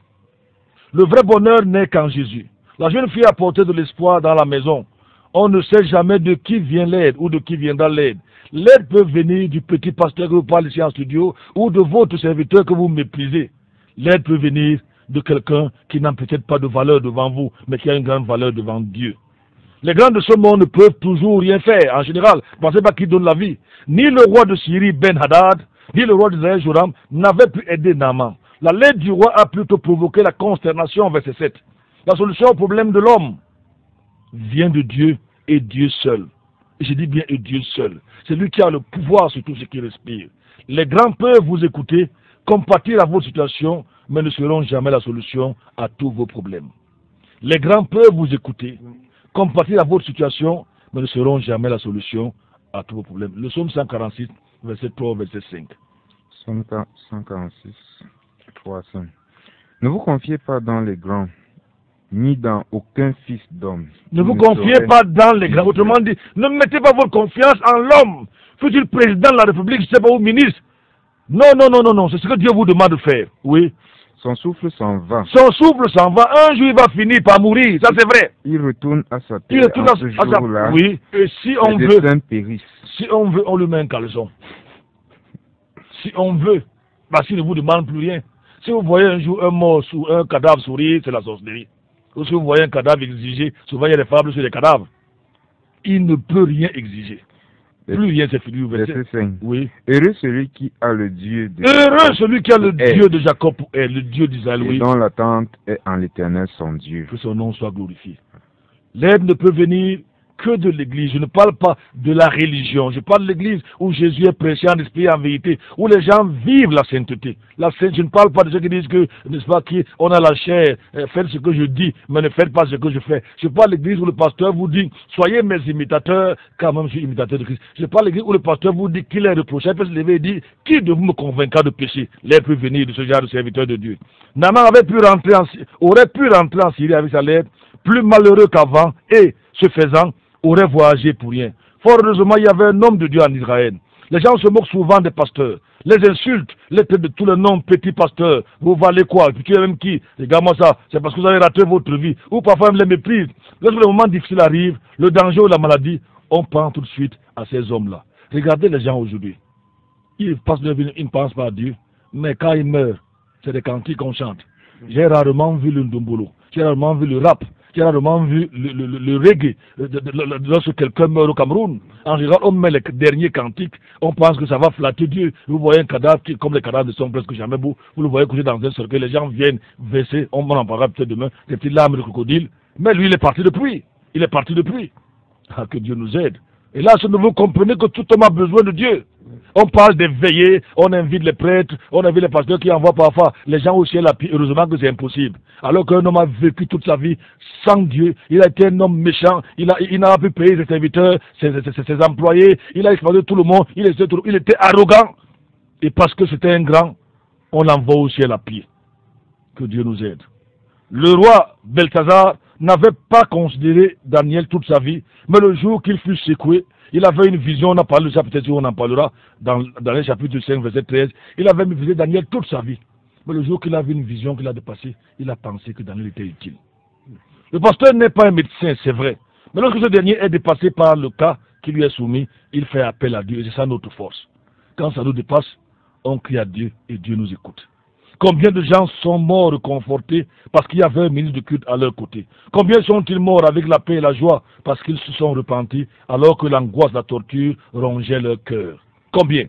Le vrai bonheur n'est qu'en Jésus. La jeune fille a porté de l'espoir dans la maison. On ne sait jamais de qui vient l'aide ou de qui viendra l'aide. L'aide peut venir du petit pasteur que vous parlez ici en studio ou de votre serviteur que vous méprisez. L'aide peut venir de quelqu'un qui n'a peut-être pas de valeur devant vous, mais qui a une grande valeur devant Dieu. Les grands de ce monde ne peuvent toujours rien faire, en général. Pensez pas qui donne la vie. Ni le roi de Syrie, Ben-Hadad, ni le roi d'Israël, Joram, n'avaient pu aider Naaman. La lettre du roi a plutôt provoqué la consternation, verset 7. La solution au problème de l'homme vient de Dieu et Dieu seul. Et je dis bien et Dieu seul. C'est lui qui a le pouvoir sur tout ce qui respire. Les grands peuvent vous écouter, compatir à votre situation, mais ne seront jamais la solution à tous vos problèmes. Les grands peuvent vous écouter, compatir à votre situation, mais ne seront jamais la solution à tous vos problèmes. Le psaume 146, verset 3, verset 5. Psaume 146, 3, 5. Ne vous confiez pas dans les grands, ni dans aucun fils d'homme. Ne vous confiez pas dans les grands. Autrement dit, ne mettez pas votre confiance en l'homme. Fut-il président de la République, je ne sais pas où, ministre. Non, non, non, non, non. C'est ce que Dieu vous demande de faire. Oui. Son souffle s'en va. Son souffle s'en va. Un jour, il va finir par mourir. Ça, c'est vrai. Il retourne à sa terre. Il retourne à ce jour-là. Oui. Et si on veut, si on veut, on lui met un caleçon. Si on veut, parce qu'il ne vous demande plus rien. Si vous voyez un jour un mort sous un cadavre sourire, c'est la sorcellerie. Ou si vous voyez un cadavre exiger, souvent il y a des fables sur les cadavres. Il ne peut rien exiger. Plus rien, c'est fini. Verset 5. Oui. Heureux celui qui a le Dieu de Heureux celui qui a le Dieu de Jacob pour elle, le Dieu d'Israël, oui. Et dont l'attente est en l'Éternel son Dieu. Que son nom soit glorifié. L'aide ne peut venir que de l'Église. Je ne parle pas de la religion. Je parle de l'Église où Jésus est prêché en esprit et en vérité, où les gens vivent la sainteté. La sainteté, je ne parle pas de ceux qui disent que, n'est-ce pas, on a la chair, faites ce que je dis, mais ne faites pas ce que je fais. Je parle de l'Église où le pasteur vous dit, soyez mes imitateurs, car même je suis imitateur de Christ. Je parle de l'Église où le pasteur vous dit qu'il est reproché. Il peut se lever et dire, qui de vous me convaincra de péché? L'aide peut venir de ce genre de serviteur de Dieu. Naaman aurait pu rentrer en Syrie avec sa lettre, plus malheureux qu'avant, et, ce faisant, aurait voyagé pour rien. Fort heureusement, il y avait un homme de Dieu en Israël. Les gens se moquent souvent des pasteurs, les insultent, les traitent de tous les noms, petits pasteurs. Vous valez quoi? Puis tu es même qui? Regarde-moi ça, c'est parce que vous avez raté votre vie. Ou parfois même les méprisent. Lorsque le moment difficile arrive, le danger ou la maladie, on pense tout de suite à ces hommes-là. Regardez les gens aujourd'hui. Ils passent leur vie, ils ne pensent pas à Dieu. Mais quand ils meurent, c'est des cantiques qu'on chante. J'ai rarement vu le ndombolo. J'ai rarement vu le rap. J'ai rarement vu le reggae. Lorsque quelqu'un meurt au Cameroun, en général, on met les derniers cantiques, on pense que ça va flatter Dieu. Vous voyez un cadavre qui, comme les cadavres ne sont presque jamais beaux, vous le voyez coucher dans un cercueil, les gens viennent verser, on en parlera peut-être demain, des petites larmes de crocodile. Mais lui, il est parti depuis. Il est parti depuis. Ah, que Dieu nous aide. Et là, vous comprenez que tout homme a besoin de Dieu. On parle des veillées, on invite les prêtres, on invite les pasteurs qui envoient parfois les gens au ciel à pied. Heureusement que c'est impossible. Alors qu'un homme a vécu toute sa vie sans Dieu, il a été un homme méchant, il n'a pas pu payer ses serviteurs, ses employés, il a exploité tout le monde, il était arrogant. Et parce que c'était un grand, on l'envoie au ciel à pied. Que Dieu nous aide. Le roi Belthazar n'avait pas considéré Daniel toute sa vie, mais le jour qu'il fut secoué, il avait une vision, on a parlé de ça, peut-être on en parlera dans le chapitre 5, verset 13. Il avait visé Daniel toute sa vie. Mais le jour qu'il a vu une vision qu'il a dépassée, il a pensé que Daniel était utile. Le pasteur n'est pas un médecin, c'est vrai. Mais lorsque ce dernier est dépassé par le cas qui lui est soumis, il fait appel à Dieu. Et c'est ça notre force. Quand ça nous dépasse, on crie à Dieu et Dieu nous écoute. Combien de gens sont morts réconfortés parce qu'il y avait un ministre de culte à leur côté? Combien sont-ils morts avec la paix et la joie parce qu'ils se sont repentis alors que l'angoisse, la torture rongeait leur cœur? Combien?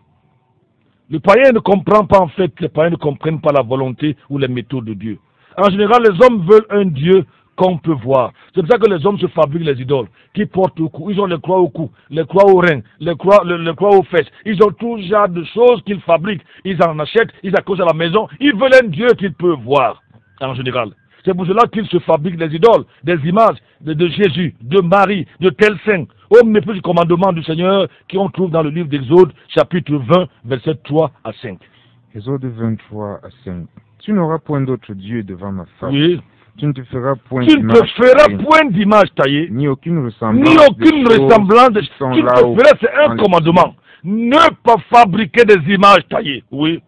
Le païen ne comprend pas en fait, les païens ne comprennent pas la volonté ou les méthodes de Dieu. En général, les hommes veulent un Dieu qu'on peut voir. C'est pour ça que les hommes se fabriquent les idoles, qui portent au cou. Ils ont les croix au cou, les croix aux reins, les croix aux fesses. Ils ont tout genre de choses qu'ils fabriquent. Ils en achètent, ils accrochent à la maison. Ils veulent un Dieu qu'ils peuvent voir, en général. C'est pour cela qu'ils se fabriquent des idoles, des images de Jésus, de Marie, de tels saints, au mépris du commandement du Seigneur qu'on trouve dans le livre d'Exode, chapitre 20, versets 3 à 5. Exode 23 à 5. Tu n'auras point d'autre Dieu devant ma face. Oui. Tu ne te feras point d'image taillée, ni aucune ressemblance. Tu te feras, c'est un commandement. Ne pas fabriquer des images taillées. Oui.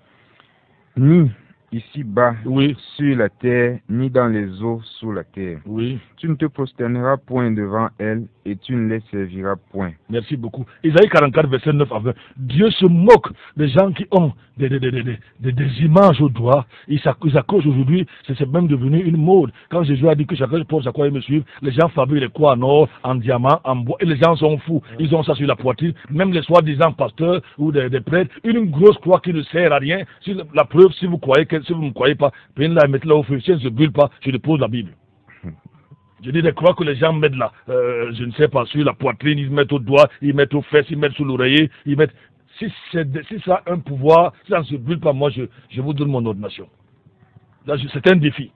Ni ici-bas Oui. sur la terre, ni dans les eaux sous la terre. Oui. Tu ne te prosterneras point devant elles et tu ne les serviras point. Merci beaucoup. Isaïe 44, verset 9 à 20. Dieu se moque des gens qui ont des images au doigt. Ils accrochent aujourd'hui, c'est même devenu une mode. Quand Jésus a dit que chacun porte sa croix et me suivre, les gens fabriquent les croix en or, en diamant, en bois, et les gens sont fous. Ils ont ça sur la poitrine, même les soi-disant pasteurs ou des prêtres, une grosse croix qui ne sert à rien. Si la preuve, si vous ne me croyez pas, prenez-la et mettez-la au feu. Si elle ne se brûle pas, je dépose la Bible. Je dis des croix que les gens mettent là, je ne sais pas, sur la poitrine, ils mettent au doigt, ils mettent aux fesses, ils mettent sous l'oreiller, ils mettent... Si ça a un pouvoir, si ça ne se brûle pas, moi je vous donne mon ordination. Là, c'est un défi.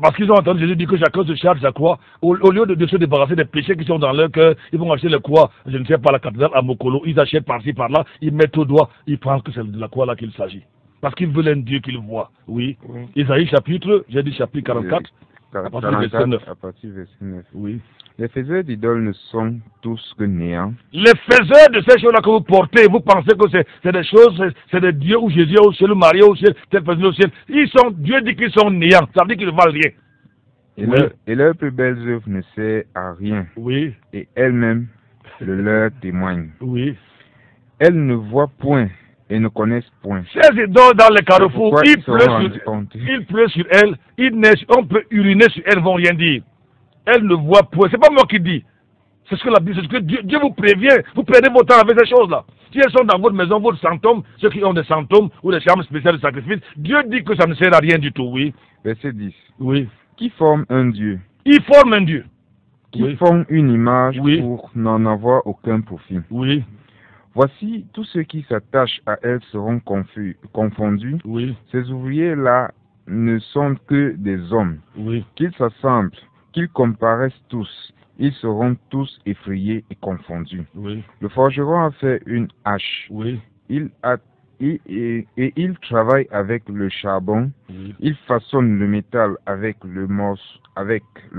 Parce qu'ils ont entendu Jésus dire que chacun se charge sa croix. Au lieu de se débarrasser des péchés qui sont dans leur cœur, ils vont acheter les croix, je ne sais pas, la cathédrale à Mokolo, ils achètent par-ci, par-là, ils mettent au doigt, ils pensent que c'est de la croix là qu'il s'agit. Parce qu'ils veulent un Dieu qu'ils voient. Oui. Isaïe chapitre, j'ai dit chapitre 44. À partir du verset 9. À partir du verset 9. Oui. Les faiseurs d'idoles ne sont tous que néants. Les faiseurs de ces choses-là que vous portez, vous pensez que c'est des choses, c'est des dieux ou Jésus au ciel, ou Marie au ciel, tel personne au ciel. Dieu dit qu'ils sont néants, ça veut dire qu'ils ne valent rien. Et leurs plus belles œuvres ne servent à rien. Oui. Et elles-mêmes le leur témoignent. Oui. Elles ne voient point et ne connaissent point. Ces idoles dans les carrefours, il pleut sur elles, il neige, on peut uriner sur elles, vont rien dire. Elles ne voient point. C'est pas moi qui dis. C'est ce que la Bible, c'est ce que Dieu vous prévient. Vous perdez votre temps avec ces choses-là. Si elles sont dans votre maison, votre sanctum, ceux qui ont des sanctums ou des chambres spéciales de sacrifice, Dieu dit que ça ne sert à rien du tout, oui. Verset 10. Oui. Qui forme un Dieu? Il forme un Dieu. Qui forme une image pour n'en avoir aucun profit. Oui. Voici, tous ceux qui s'attachent à elle seront confondus. Oui. Ces ouvriers-là ne sont que des hommes. Oui. Qu'ils s'assemblent, qu'ils comparaissent tous, ils seront tous effrayés et confondus. Oui. Le forgeron a fait une hache. Oui. Et il travaille avec le charbon. Oui. Il façonne le métal avec le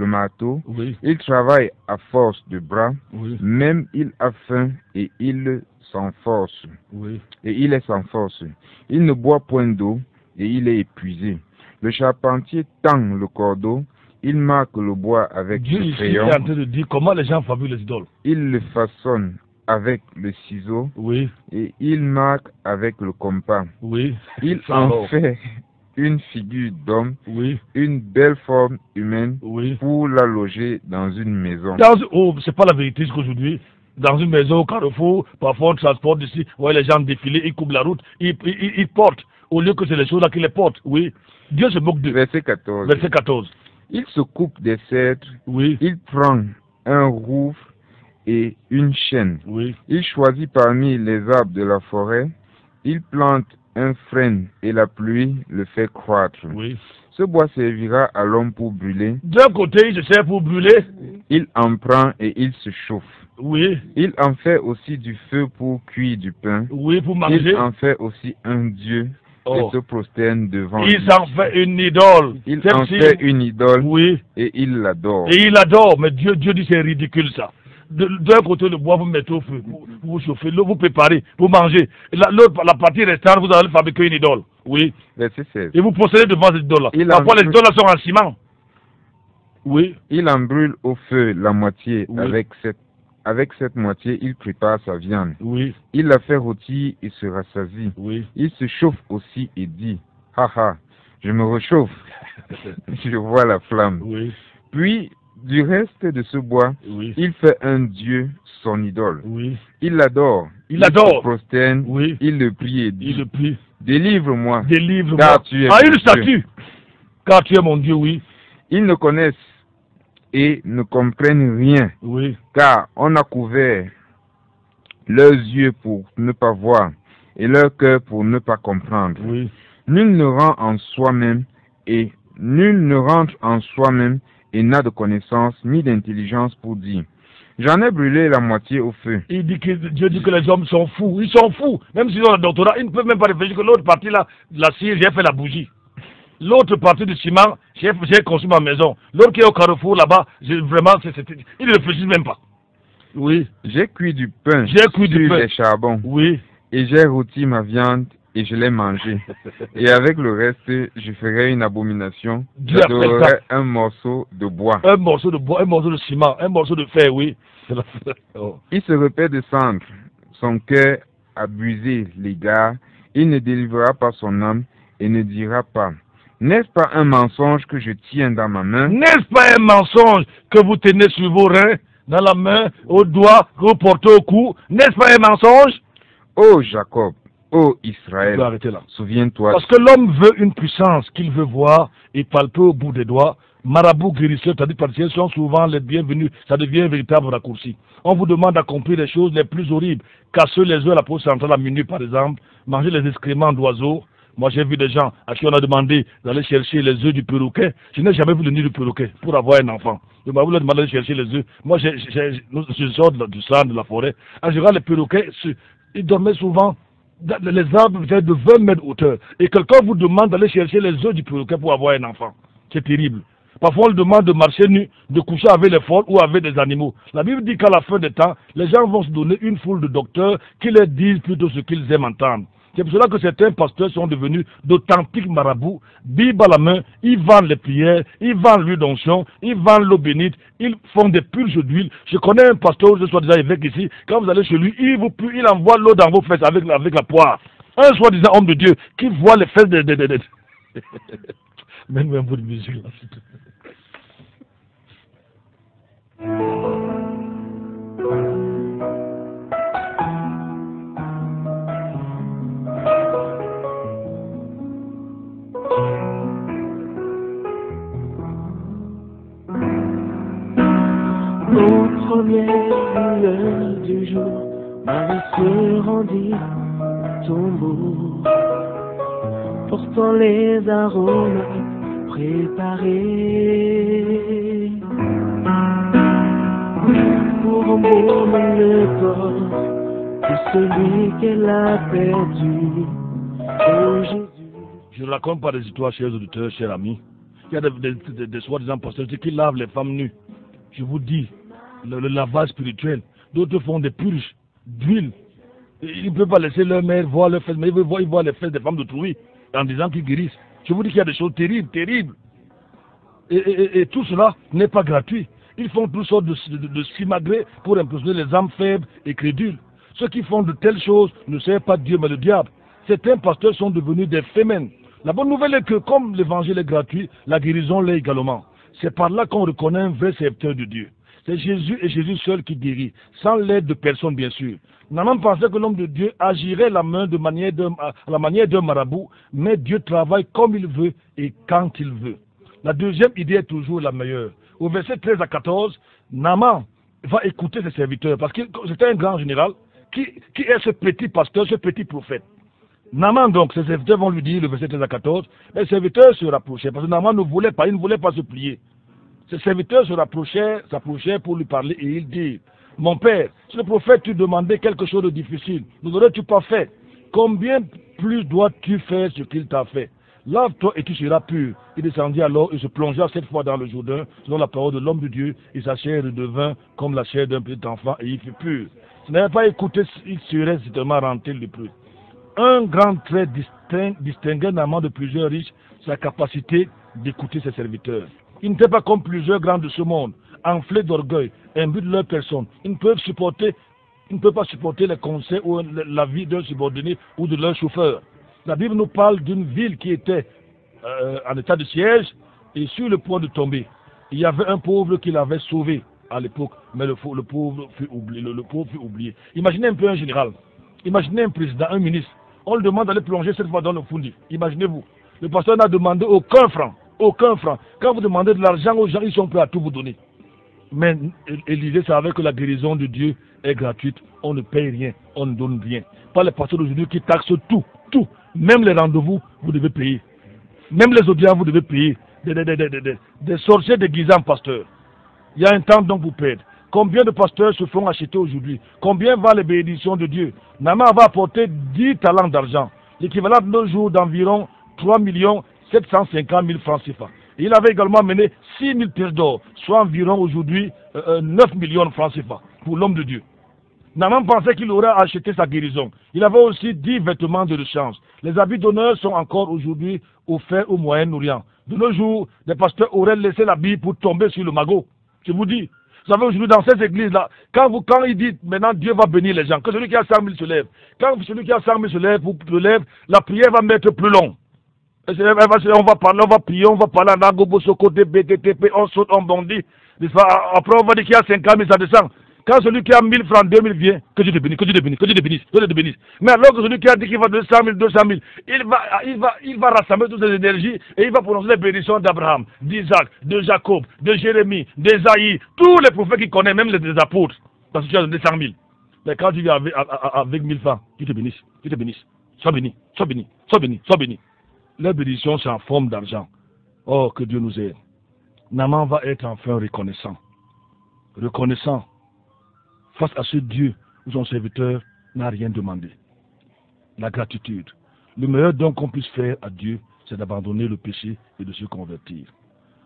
marteau. Oui. Il travaille à force de bras. Oui. Même il a faim et il s'en force. Oui. Et il est sans force. Il ne boit point d'eau et il est épuisé. Le charpentier tend le cordeau. Il marque le bois avec le crayon. Dieu est en train de dire comment les gens fabriquent les idoles. Il le façonne avec le ciseau. Oui. Et il marque avec le compas. Oui. Il en fait une figure d'homme, oui, une belle forme humaine, oui, pour la loger dans une maison. C'est pas la vérité qu'aujourd'hui, dans une maison au carrefour, parfois on transporte ici, ouais, les gens défiler, ils coupent la route, ils portent, au lieu que c'est les choses là qui les portent, oui. Dieu se moque d'eux. Verset 14. Verset 14. Il se coupe des cèdres, oui, il prend un rouvre et une chêne. Oui. Il choisit parmi les arbres de la forêt, il plante un frêne et la pluie le fait croître. Oui. Ce bois servira à l'homme pour brûler. D'un côté, il se sert pour brûler. Il en prend et il se chauffe. Oui. Il en fait aussi du feu pour cuire du pain. Oui, pour manger. Il en fait aussi un dieu et se prosterne devant lui. Il s'en fait une idole. Il en fait une idole, oui, et il l'adore. Et il l'adore, mais Dieu dit c'est ridicule ça. D'un côté, le bois, vous mettez au feu, vous chauffez, l'eau, vous préparez, vous mangez. Et la partie restante, vous allez fabriquer une idole. Oui. Verset 16. Et vous procédez devant cette idole-là. Parfois, les idoles sont en ciment. Oui. Il en brûle au feu la moitié. Oui. Avec cette moitié, il prépare sa viande. Oui. Il la fait rôtir et se rassasie. Oui. Il se chauffe aussi et dit, haha, je me réchauffe. Je vois la flamme. Oui. Puis, du reste de ce bois, oui, il fait un dieu, son idole. Oui. Il l'adore. Il l'adore. Il se prosterne. Oui. Il le prie et dit, il le prie. Délivre-moi. Délivre-moi. Car tu es une statue. Car tu es mon Dieu, oui. Ils ne connaissent et ne comprennent rien. Oui. Car on a couvert leurs yeux pour ne pas voir et leur cœur pour ne pas comprendre. Oui. Nul ne rentre en soi-même et n'a de connaissance ni d'intelligence pour dire, j'en ai brûlé la moitié au feu. Dieu dit que les hommes sont fous. Ils sont fous. Même s'ils ont le doctorat, ils ne peuvent même pas réfléchir que l'autre partie là, de la cire, j'ai fait la bougie. L'autre partie du ciment, j'ai construit ma maison. L'autre qui est au carrefour là-bas, vraiment, ils ne réfléchissent même pas. Oui. J'ai cuit du pain sur des charbons. Oui. Et j'ai rôti ma viande et je l'ai mangé. Et avec le reste, je ferai une abomination. Dieu appelle ça J'adorerai un morceau de bois. un morceau de bois, un morceau de ciment, un morceau de fer, oui. Oh. Il se repère de cendre, son cœur abusé l'égard, il ne délivrera pas son âme et ne dira pas, n'est-ce pas un mensonge que je tiens dans ma main? N'est-ce pas un mensonge que vous tenez sur vos reins, dans la main, au doigt, que vous portez au cou? N'est-ce pas un mensonge? Ô Jacob, ô Je Israël, peux arrêter là. souviens-toi. Parce que l'homme veut une puissance qu'il veut voir et palper au bout des doigts. Marabout, guérisseurs, tradipraticiens sont souvent les bienvenus. Ça devient un véritable raccourci. On vous demande d'accomplir les choses les plus horribles. Casser les œufs à la pause centrale à minuit, par exemple. Manger les excréments d'oiseaux. Moi, j'ai vu des gens à qui on a demandé d'aller chercher les œufs du perroquet. Je n'ai jamais vu le nid du perroquet pour avoir un enfant. Je m'avoue leur demander d'aller chercher les œufs. Moi, je sors du centre de la forêt. En général, les perroquets, ils dormaient souvent dans les arbres de 20 mètres de hauteur. Et quelqu'un vous demande d'aller chercher les œufs du perroquet pour avoir un enfant. C'est terrible. Parfois, on le demande de marcher nu, de coucher avec les folles ou avec des animaux. La Bible dit qu'à la fin des temps, les gens vont se donner une foule de docteurs qui leur disent plutôt ce qu'ils aiment entendre. C'est pour cela que certains pasteurs sont devenus d'authentiques marabouts. Bible à la main, ils vendent les prières, ils vendent l'huile d'onction, ils vendent l'eau bénite, ils font des purges d'huile. Je connais un pasteur, je sois déjà évêque ici, quand vous allez chez lui, il envoie l'eau dans vos fesses avec la poire. Un soi-disant homme de Dieu qui voit les fesses Même un bout de musique là, s'il te plaît. Aux premières lueurs du jour, Marie se rendit au tombeau, portant les arômes préparés pour embaumer le corps de celui qu'elle a perdu. Oh Jésus. Je ne raconte pas des histoires, chers auditeurs, chers amis. Il y a des soi-disant pasteurs qui lavent les femmes nues. Je vous dis, le lavage spirituel. D'autres font des purges d'huile. Ils ne peuvent pas laisser leur mère voir leurs fesses, mais ils voient les fesses des femmes d'autrui en disant qu'ils guérissent. Je vous dis qu'il y a des choses terribles, terribles. Et tout cela n'est pas gratuit. Ils font toutes sortes de simagrées pour impressionner les âmes faibles et crédules. Ceux qui font de telles choses ne servent pas Dieu mais le diable. Certains pasteurs sont devenus des fémènes. La bonne nouvelle est que comme l'évangile est gratuit, la guérison l'est également. C'est par là qu'on reconnaît un vrai serviteur de Dieu. C'est Jésus et Jésus seul qui guérit, sans l'aide de personne bien sûr. Naaman pensait que l'homme de Dieu agirait à la manière d'un marabout, mais Dieu travaille comme il veut et quand il veut. La deuxième idée est toujours la meilleure. Au verset 13 à 14, Naaman va écouter ses serviteurs, parce que c'était un grand général, qui est ce petit pasteur, ce petit prophète. Naaman donc, ses serviteurs vont lui dire, le verset 13 à 14, les serviteurs se rapprochaient, parce que Naaman ne voulait pas, il ne voulait pas se plier. Ses serviteurs s'approchaient pour lui parler et il dit, mon père, si le prophète te demandait quelque chose de difficile, ne l'aurais-tu pas fait? Combien plus dois-tu faire ce qu'il t'a fait? Lave-toi et tu seras pur. Il descendit alors et se plongea cette fois dans le Jourdain, selon la parole de l'homme de Dieu, et sa chair redevint comme la chair d'un petit enfant, et il fut pur. S'il n'avait pas écouté, il serait certainement rentré le plus. Un grand trait distinguait Naaman de plusieurs riches, sa capacité d'écouter ses serviteurs. Ils n'étaient pas comme plusieurs grands de ce monde, enflés d'orgueil, imbus de leur personne. Ils ne peuvent pas supporter les conseils ou la vie d'un subordonné ou de leur chauffeur. La Bible nous parle d'une ville qui était en état de siège et sur le point de tomber. Il y avait un pauvre qui l'avait sauvé à l'époque, mais le pauvre fut oublié. Imaginez un peu un général, imaginez un président, un ministre. On le demande d'aller plonger cette fois dans le fond. Imaginez-vous, le pasteur n'a demandé aucun franc. Aucun franc. Quand vous demandez de l'argent aux gens, ils sont prêts à tout vous donner. Mais Élisée savait que la guérison de Dieu est gratuite. On ne paye rien, on ne donne rien. Pas les pasteurs d'aujourd'hui qui taxent tout. Même les rendez-vous, vous devez payer. Même les audiences, vous devez payer. Des sorciers déguisés en pasteurs. Il y a un temps donc vous perdez. Combien de pasteurs se font acheter aujourd'hui? Combien valent les bénédictions de Dieu? Naaman va apporter 10 talents d'argent. L'équivalent de nos jours d'environ 3 750 000 francs CFA. Et il avait également mené 6 000 pièces d'or, soit environ aujourd'hui 9 millions de francs CFA pour l'homme de Dieu. Naaman pensait qu'il aurait acheté sa guérison. Il avait aussi 10 vêtements de rechange. Les habits d'honneur sont encore aujourd'hui offerts au Moyen-Orient. De nos jours, des pasteurs auraient laissé l'habit pour tomber sur le magot. Je vous dis. Vous savez, aujourd'hui, dans ces églises-là, quand il dit maintenant Dieu va bénir les gens, que celui qui a 100 000 se lève, quand celui qui a 100 000 se lève, la prière va mettre plus long. On va parler, on va prier, on va parler en Angobo, Sokote, BTTP, on saute, on bondit. Après, on va dire qu'il y a 50 000, ça descend. Quand celui qui a 1000 francs, 2000 vient, que Dieu te bénisse, que Dieu te bénisse, que Dieu te bénisse, que Dieu te bénisse. Mais alors que celui qui a dit qu'il va donner 100 000, 200 000, il va rassembler toutes ses énergies et il va prononcer les bénédictions d'Abraham, d'Isaac, de Jacob, de Jérémie, d'Esaïe, tous les prophètes qu'il connaît, même les apôtres, parce que tu as donné 100 000. Mais quand tu viens avec 1000 francs, Dieu te bénisse, Dieu te bénisse. Sois béni, sois béni, sois béni, sois béni. Les bénédictions, c'est en forme d'argent. Oh, que Dieu nous aide. Naaman va être enfin reconnaissant. Reconnaissant face à ce Dieu où son serviteur n'a rien demandé. La gratitude. Le meilleur don qu'on puisse faire à Dieu, c'est d'abandonner le péché et de se convertir.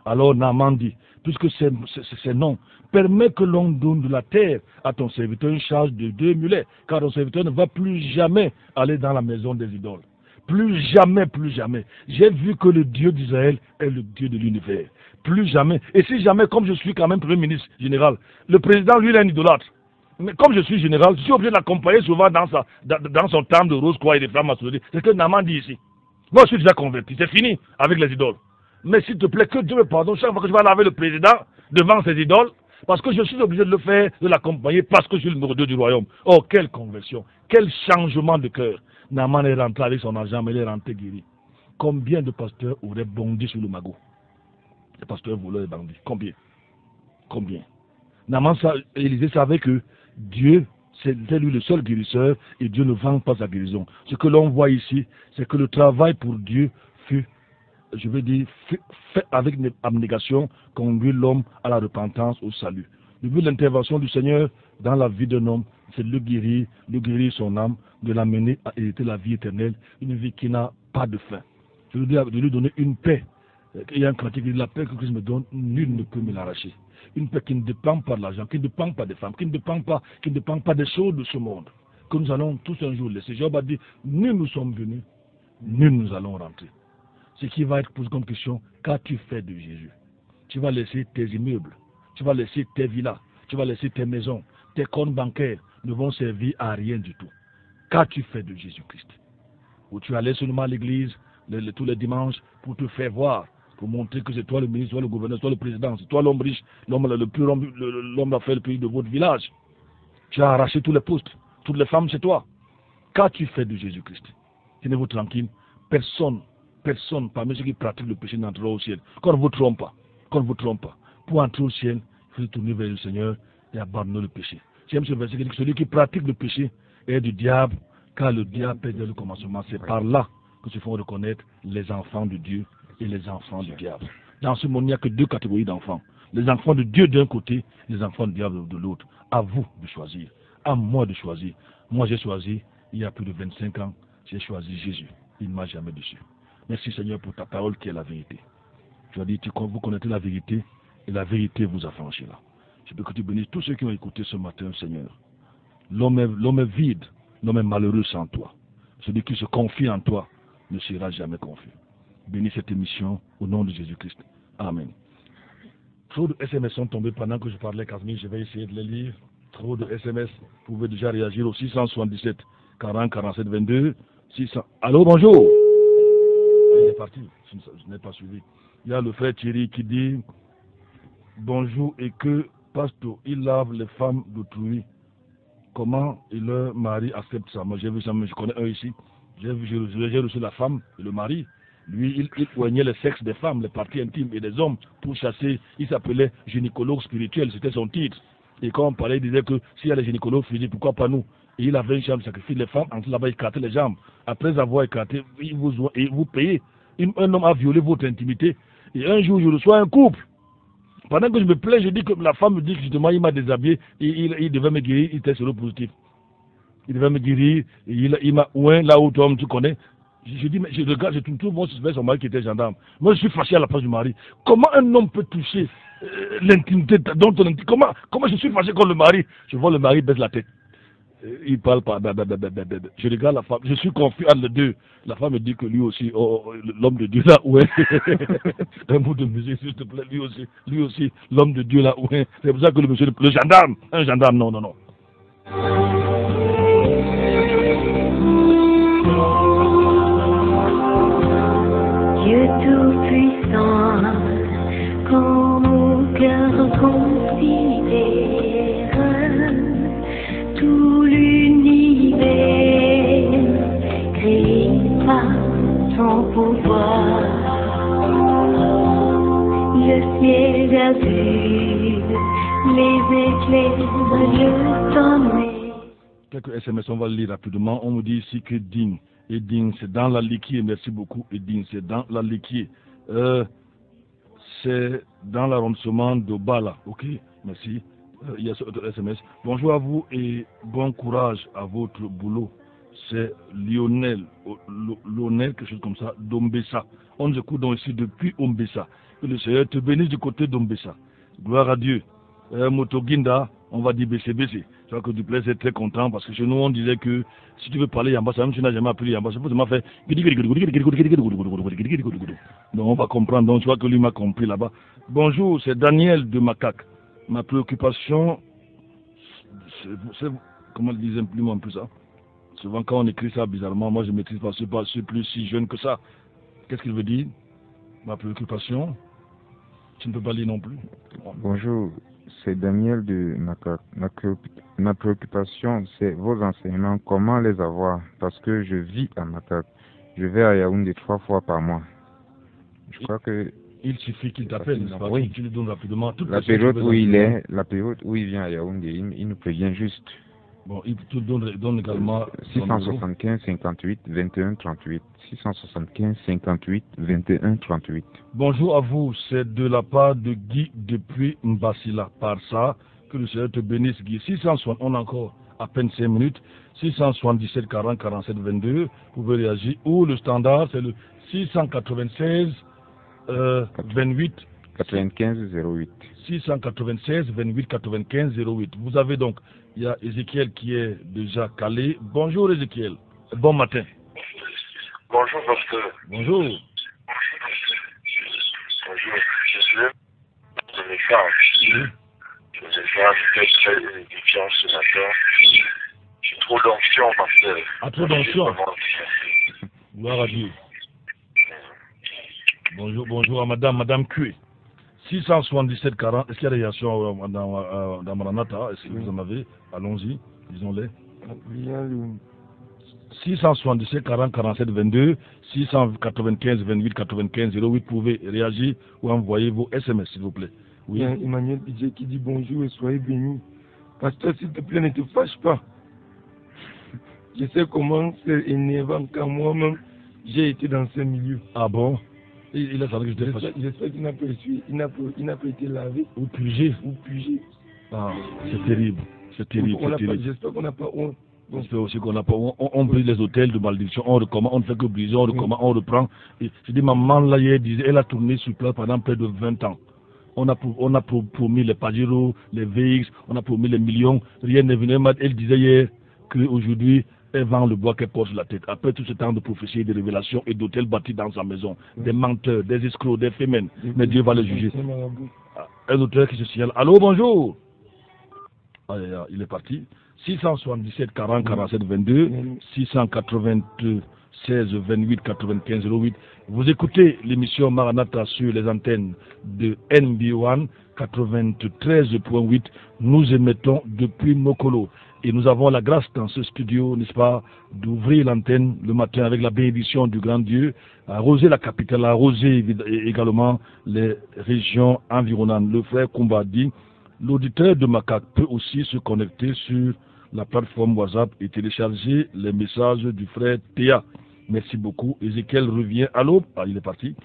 Alors Naaman dit, puisque c'est non, permets que l'on donne de la terre à ton serviteur une charge de 2 mulets, car ton serviteur ne va plus jamais aller dans la maison des idoles. Plus jamais, plus jamais. J'ai vu que le Dieu d'Israël est le Dieu de l'univers. Plus jamais. Et si jamais, comme je suis quand même Premier ministre général, le président, lui, il est un idolâtre. Mais comme je suis général, je suis obligé de l'accompagner souvent dans son temps de rose, quoi, et des flammes à soulever. C'est ce que Naaman dit ici. Moi, je suis déjà converti. C'est fini avec les idoles. Mais s'il te plaît, que Dieu me pardonne chaque fois que je vais laver le président devant ses idoles, parce que je suis obligé de le faire, de l'accompagner, parce que je suis le numéro 2 du royaume. Oh, quelle conversion, quel changement de cœur. Naaman est rentré avec son argent, mais il est rentré guéri. Combien de pasteurs auraient bondi sur le magot? Les pasteurs voleurs et bandits. Combien? Combien? Naaman, Élisée savait que Dieu, c'est lui le seul guérisseur, et Dieu ne vend pas sa guérison. Ce que l'on voit ici, c'est que le travail pour Dieu fut, je veux dire, fait avec une abnégation, conduit l'homme à la repentance, au salut. Le but de l'intervention du Seigneur dans la vie d'un homme, c'est de le guérir son âme, de l'amener à hériter la vie éternelle, une vie qui n'a pas de fin. Je veux dire, de lui donner une paix. Il y a un cantique qui dit, la paix que Christ me donne, nul ne peut me l'arracher. Une paix qui ne dépend pas de l'argent, qui ne dépend pas des femmes, qui ne dépend pas des choses de ce monde, que nous allons tous un jour laisser. Job a dit, nul nous sommes venus, nul nous allons rentrer. Ce qui va être posé comme question, qu'as-tu fait de Jésus? Tu vas laisser tes immeubles, tu vas laisser tes villas, tu vas laisser tes maisons, tes comptes bancaires ne vont servir à rien du tout. Qu'as-tu fait de Jésus-Christ? Ou tu allais seulement à l'église tous les dimanches pour te faire voir, pour montrer que c'est toi le ministre, toi le gouverneur, toi le président, c'est toi l'homme riche, l'homme d'affaires le plus de votre village. Tu as arraché tous les postes, toutes les femmes, c'est toi. Qu'as-tu fait de Jésus-Christ? Tenez-vous tranquille, personne parmi ceux qui pratiquent le péché n'entrera au ciel. Qu'on ne vous trompe pas. Pour entrer au ciel, il faut se tourner vers le Seigneur et abandonner le péché. J'aime ce verset qui dit que celui qui pratique le péché est du diable, car le diable est dès le commencement. C'est par là que se font reconnaître les enfants de Dieu et les enfants du diable. Dans ce monde, il n'y a que 2 catégories d'enfants. Les enfants de Dieu d'un côté, les enfants du diable de l'autre. À vous de choisir. À moi de choisir. Moi, j'ai choisi, il y a plus de 25 ans, j'ai choisi Jésus. Il ne m'a jamais déçu. Merci Seigneur pour ta parole qui est la vérité. Tu as dit, vous connaissez la vérité et la vérité vous affranchira. Je veux que tu bénisses tous ceux qui ont écouté ce matin, Seigneur. L'homme est vide, l'homme est malheureux sans toi. Celui qui se confie en toi ne sera jamais confus. Bénis cette émission au nom de Jésus-Christ. Amen. Trop de SMS sont tombés pendant que je parlais, Casimir. Je vais essayer de les lire. Trop de SMS. Vous pouvez déjà réagir au 677 40 47 22. 600. Allô, bonjour. Il est parti. Je n'ai pas suivi. Il y a le frère Thierry qui dit bonjour et que, pasteur, il lave les femmes d'autrui. Comment leur mari accepte ça? Moi, j'ai vu ça, mais je connais un ici. J'ai reçu la femme et le mari. Lui, il poignait le sexe des femmes, les parties intimes et des hommes pour chasser. Il s'appelait gynécologue spirituel, c'était son titre. Et quand on parlait, il disait que s'il y a les gynécologues physiques, pourquoi pas nous? Et il avait une chambre de sacrifice. Les femmes, en là-bas, écartaient les jambes. Après avoir écarté, vous payez. Un homme a violé votre intimité. Et un jour, je reçois un couple. Pendant que je me plains, je dis que la femme me dit que justement, il m'a déshabillé. Et il devait me guérir, il était séropositif. Il devait me guérir. Et il m'a ouin là où toi, tu connais. Je dis, mais je regarde, je tourne mon suspect, son mari qui était gendarme. Moi, je suis fâché à la place du mari. Comment un homme peut toucher l'intimité dans ton intimité? Comment je suis fâché contre le mari? Je vois le mari baisse la tête. Il parle pas. Je regarde la femme. Je suis confus entre les deux. La femme me dit que lui aussi, l'homme de Dieu là, ouais. Un bout de musique, s'il te plaît. Lui aussi, l'homme de Dieu là, ouais. C'est pour ça que le monsieur, le gendarme, un gendarme, non. Dieu tout-puissant, quand mon cœur considère tout l'univers créé par ton pouvoir, le ciel azur, les éclairs, le sommet. Quelques SMS, on va le lire rapidement. On me dit ici que Ding. Et Ding, c'est dans la liquide. Merci beaucoup. Et Ding, c'est dans la liquide. C'est dans l'arrondissement de Bala. Ok, merci. Il y a ce autre SMS. Bonjour à vous et bon courage à votre boulot. C'est Lionel, quelque chose comme ça, d'Ombessa. On nous écoute donc ici depuis Ombessa. Que le Seigneur te bénisse du côté d'Ombessa. Gloire à Dieu. Motoginda, on va dire BCBC. Tu vois que Duplessis est très content parce que chez nous on disait que si tu veux parler Yamba, même si tu n'as jamais appris Yamba, c'est pour fait. Donc on va comprendre. Donc tu vois que lui m'a compris là-bas. Bonjour, c'est Daniel de Macaque. Ma préoccupation, c'est comment disait un peu ça. Souvent quand on écrit ça bizarrement, moi je ne maîtrise pas, je suis plus si jeune que ça. Qu'est-ce qu'il veut dire? Ma préoccupation, tu ne peux pas lire non plus. Bonjour, c'est Daniel de Macaque. Ma préoccupation, c'est vos enseignements, comment les avoir, parce que je vis à Macaque. Je vais à Yaoundé 3 fois par mois. Je crois que... Il suffit qu'il t'appelle, oui. Tu lui donnes rapidement. La période où il est, la période où il vient à Yaoundé, il nous prévient juste. Bon, il te donne également... 675 58 21 38. 675 58 21 38. Bonjour à vous, c'est de la part de Guy depuis Mbassila. Par ça, que le Seigneur te bénisse Guy. 660, on a encore à peine 5 minutes. 677 40 47 22, vous pouvez réagir. Ou le standard, c'est le 696 28 95 08. 696 28 95 08. Vous avez donc, il y a Ézéchiel qui est déjà calé. Bonjour Ézéchiel, bon matin. Bonjour pasteur. Bonjour. Bonjour, je suis de l'échange. Je suis très édifiant ce matin. J'ai trop d'onction, pasteur. Ah, trop d'onction. Gloire à Dieu. Bonjour à madame Cué. 677 40, est-ce qu'il y a des réactions dans Maranatha? Est-ce que vous en avez? Allons-y, disons-les. 677 40 47 22, 695 28 95 08, vous pouvez réagir ou envoyer vos SMS s'il vous plaît. Oui. Il y a Emmanuel Pidgé qui dit bonjour et soyez bénis. Pasteur, s'il te plaît, ne te fâche pas. Je sais comment c'est énervant quand moi-même j'ai été dans ce milieu. Ah bon? Il a fallu que je te fâche. J'espère qu'il n'a pas été lavé. Ou pugé. Ah, c'est terrible. C'est terrible. J'espère qu'on n'a pas honte. J'espère aussi qu'on n'a pas. On brise les hôtels de malédiction, on recommence, on ne fait que briser, on recommence, on reprend. Et je dis, maman là hier disait, elle a tourné sur place pendant près de 20 ans. On a promis les Pajero, les VX, on a promis les millions, rien n'est venu. Elle disait hier qu'aujourd'hui, elle vend le bois qu'elle porte sur la tête. Après tout ce temps de prophétie, de révélations et d'hôtels bâtis dans sa maison, des menteurs, des escrocs, des fémènes, mais Dieu va les juger. Un auteur qui se signale. Allô, bonjour. Il est parti. 677 40 47 22, 696 28 95 08. Vous écoutez l'émission Maranatha sur les antennes de NB1 93.8. Nous émettons depuis Mokolo. Et nous avons la grâce dans ce studio, n'est-ce pas, d'ouvrir l'antenne le matin avec la bénédiction du grand Dieu, arroser la capitale, arroser également les régions environnantes. Le frère Kumba dit, l'auditeur de Macaque peut aussi se connecter sur la plateforme WhatsApp et télécharger les messages du frère Théa. Merci beaucoup. Ézéchiel revient à l'aube. Ah, il est parti.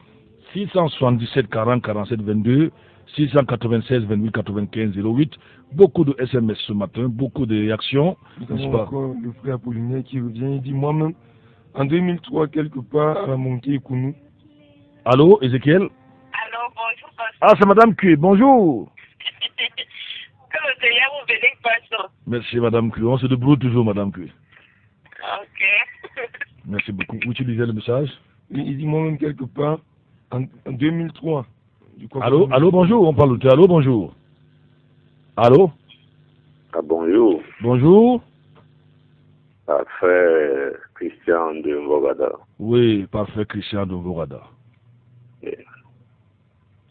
677 40 47 22, 696 28 95 08. Beaucoup de SMS ce matin, beaucoup de réactions. Nous avons encore le frère Apollinaire qui revient. Il dit, moi-même, en 2003, quelque part, à la montée Kounou. Allô, Ézéchiel? Allô, bonjour, pasteur. Ah, c'est madame Q. Bonjour. Que le Seigneur vous bénisse, pasteur. Merci, Madame Cui. On se débrouille toujours, Madame Cui. Ok. Merci beaucoup. Où tu lisais le message? Il dit moi-même quelque part, en 2003. Allô, allô, bonjour, on parle de toi. Allô, bonjour. Allô? Ah, bonjour. Bonjour. Parfait, Christian de Mvogada. Oui, parfait, Christian de Mvogada.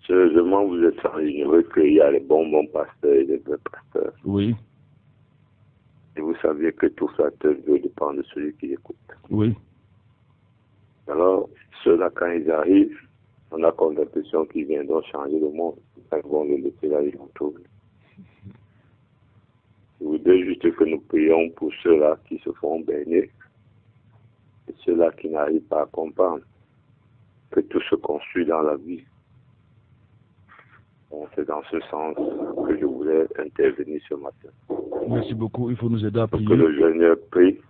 Sérieusement, vous êtes sans ignorer qu'il y a les bons pasteurs et les vrais pasteurs. Oui. Et vous saviez que tout ça dépend de celui qui écoute. Oui. Alors, ceux-là, quand ils arrivent, on a comme l'impression qu'ils viendront changer le monde. Ils vont le laisser là, ils vont trouver. Je voudrais juste que nous prions pour ceux-là qui se font baigner et ceux-là qui n'arrivent pas à comprendre que tout se construit dans la vie. Donc, c'est dans ce sens que je voulais intervenir ce matin. Merci beaucoup. Il faut nous aider à prier. Que le Seigneur prie,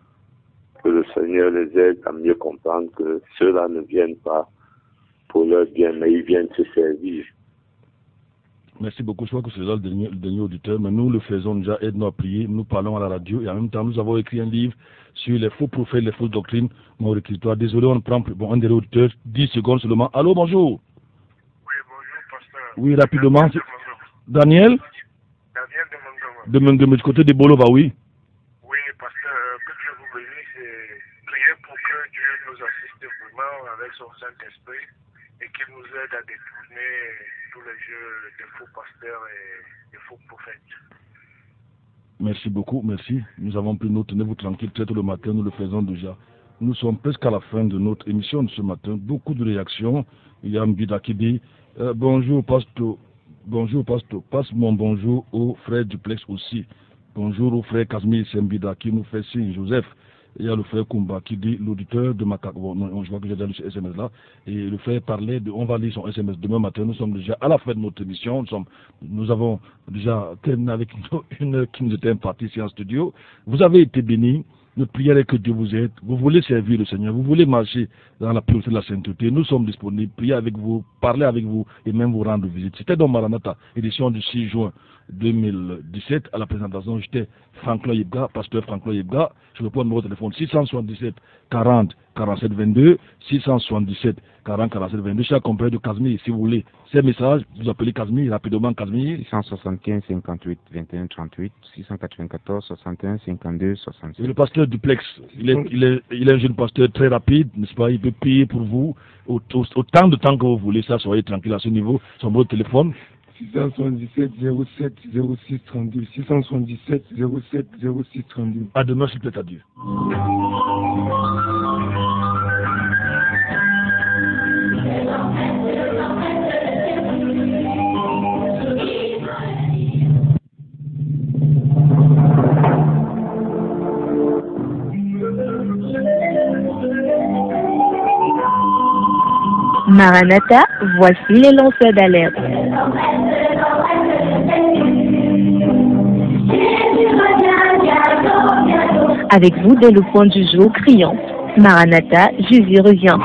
que le Seigneur les aide à mieux comprendre que ceux-là ne viennent pas pour leur bien, mais ils viennent se servir. Merci beaucoup. Je crois que c'est là le dernier auditeur, mais nous le faisons déjà, aide-nous à prier. Nous parlons à la radio et en même temps, nous avons écrit un livre sur les faux prophètes, les fausses doctrines, mon réquisitoire. Désolé, on prend un des auditeurs, 10 secondes seulement. Allô, bonjour. Oui, bonjour, pasteur. Oui, rapidement. Daniel? Daniel de Mongoma. De du côté de Bolova, oui. Oui, pasteur, que Dieu vous bénisse et priez pour que Dieu nous assiste vraiment avec son Saint-Esprit et qu'il nous aide à détourner tous les jeux des faux pasteurs et des faux prophètes. Merci beaucoup, merci. Nous avons pris notre, tenez-vous tranquille, très tôt le matin, nous le faisons déjà. Nous sommes presque à la fin de notre émission de ce matin. Beaucoup de réactions. Il y a Mbida qui dit bonjour, pasteur. Bonjour, pasteur. Passe mon bonjour au frère Duplex aussi. Bonjour au frère Kazmi Sembida qui nous fait signe, Joseph. Il y a le frère Kumba qui dit l'auditeur de Macaque. Bon, je vois que j'ai déjà lu ce SMS là. Et le frère parlait de. On va lire son SMS demain matin. Nous sommes déjà à la fin de notre émission. Nous avons déjà terminé avec une heure qui nous était impartie ici en studio. Vous avez été bénis. Notre prière est que Dieu vous aide. Vous voulez servir le Seigneur. Vous voulez marcher dans la pureté de la sainteté. Nous sommes disponibles. Prier avec vous, parler avec vous et même vous rendre visite. C'était dans Maranatha, édition du 6 juin 2017. À la présentation, j'étais Franklin Yebga, pasteur Franklin Yebga. Je réponds au numéro de téléphone 677 40 47 22, 677 40 47 22. Je suis accompagné de Kazmi. Si vous voulez ces messages, vous appelez Kazmi, rapidement Kazmi. 675 58 21 38, 694 61 52 66. Et le pasteur Duplex, il est un jeune pasteur très rapide, n'est-ce pas? Il peut payer pour vous autant de temps que vous voulez. Ça, soyez tranquille à ce niveau. Son numéro de téléphone 677 07 06 32. 677 07 06 32. À demain, s'il plaît à Dieu. Maranatha, voici les lanceurs d'alerte. Avec vous dès le point du jour criant. Maranatha, Jésus revient.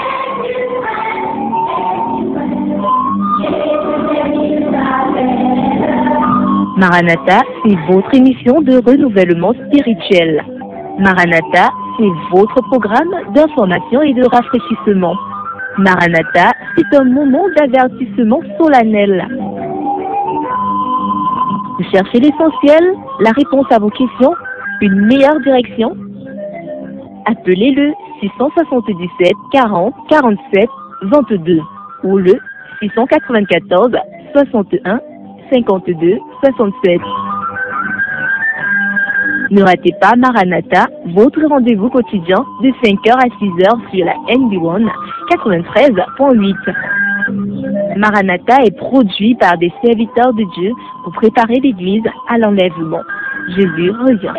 Maranatha, c'est votre émission de renouvellement spirituel. Maranatha, c'est votre programme d'information et de rafraîchissement. Maranatha, c'est un moment d'avertissement solennel. Vous cherchez l'essentiel, la réponse à vos questions, une meilleure direction? Appelez le 677 40 47 22 ou le 694 61 52 67. Ne ratez pas Maranatha, votre rendez-vous quotidien de 5h à 6h sur la NB1 93.8. Maranatha est produit par des serviteurs de Dieu pour préparer l'Église à l'enlèvement. Jésus revient.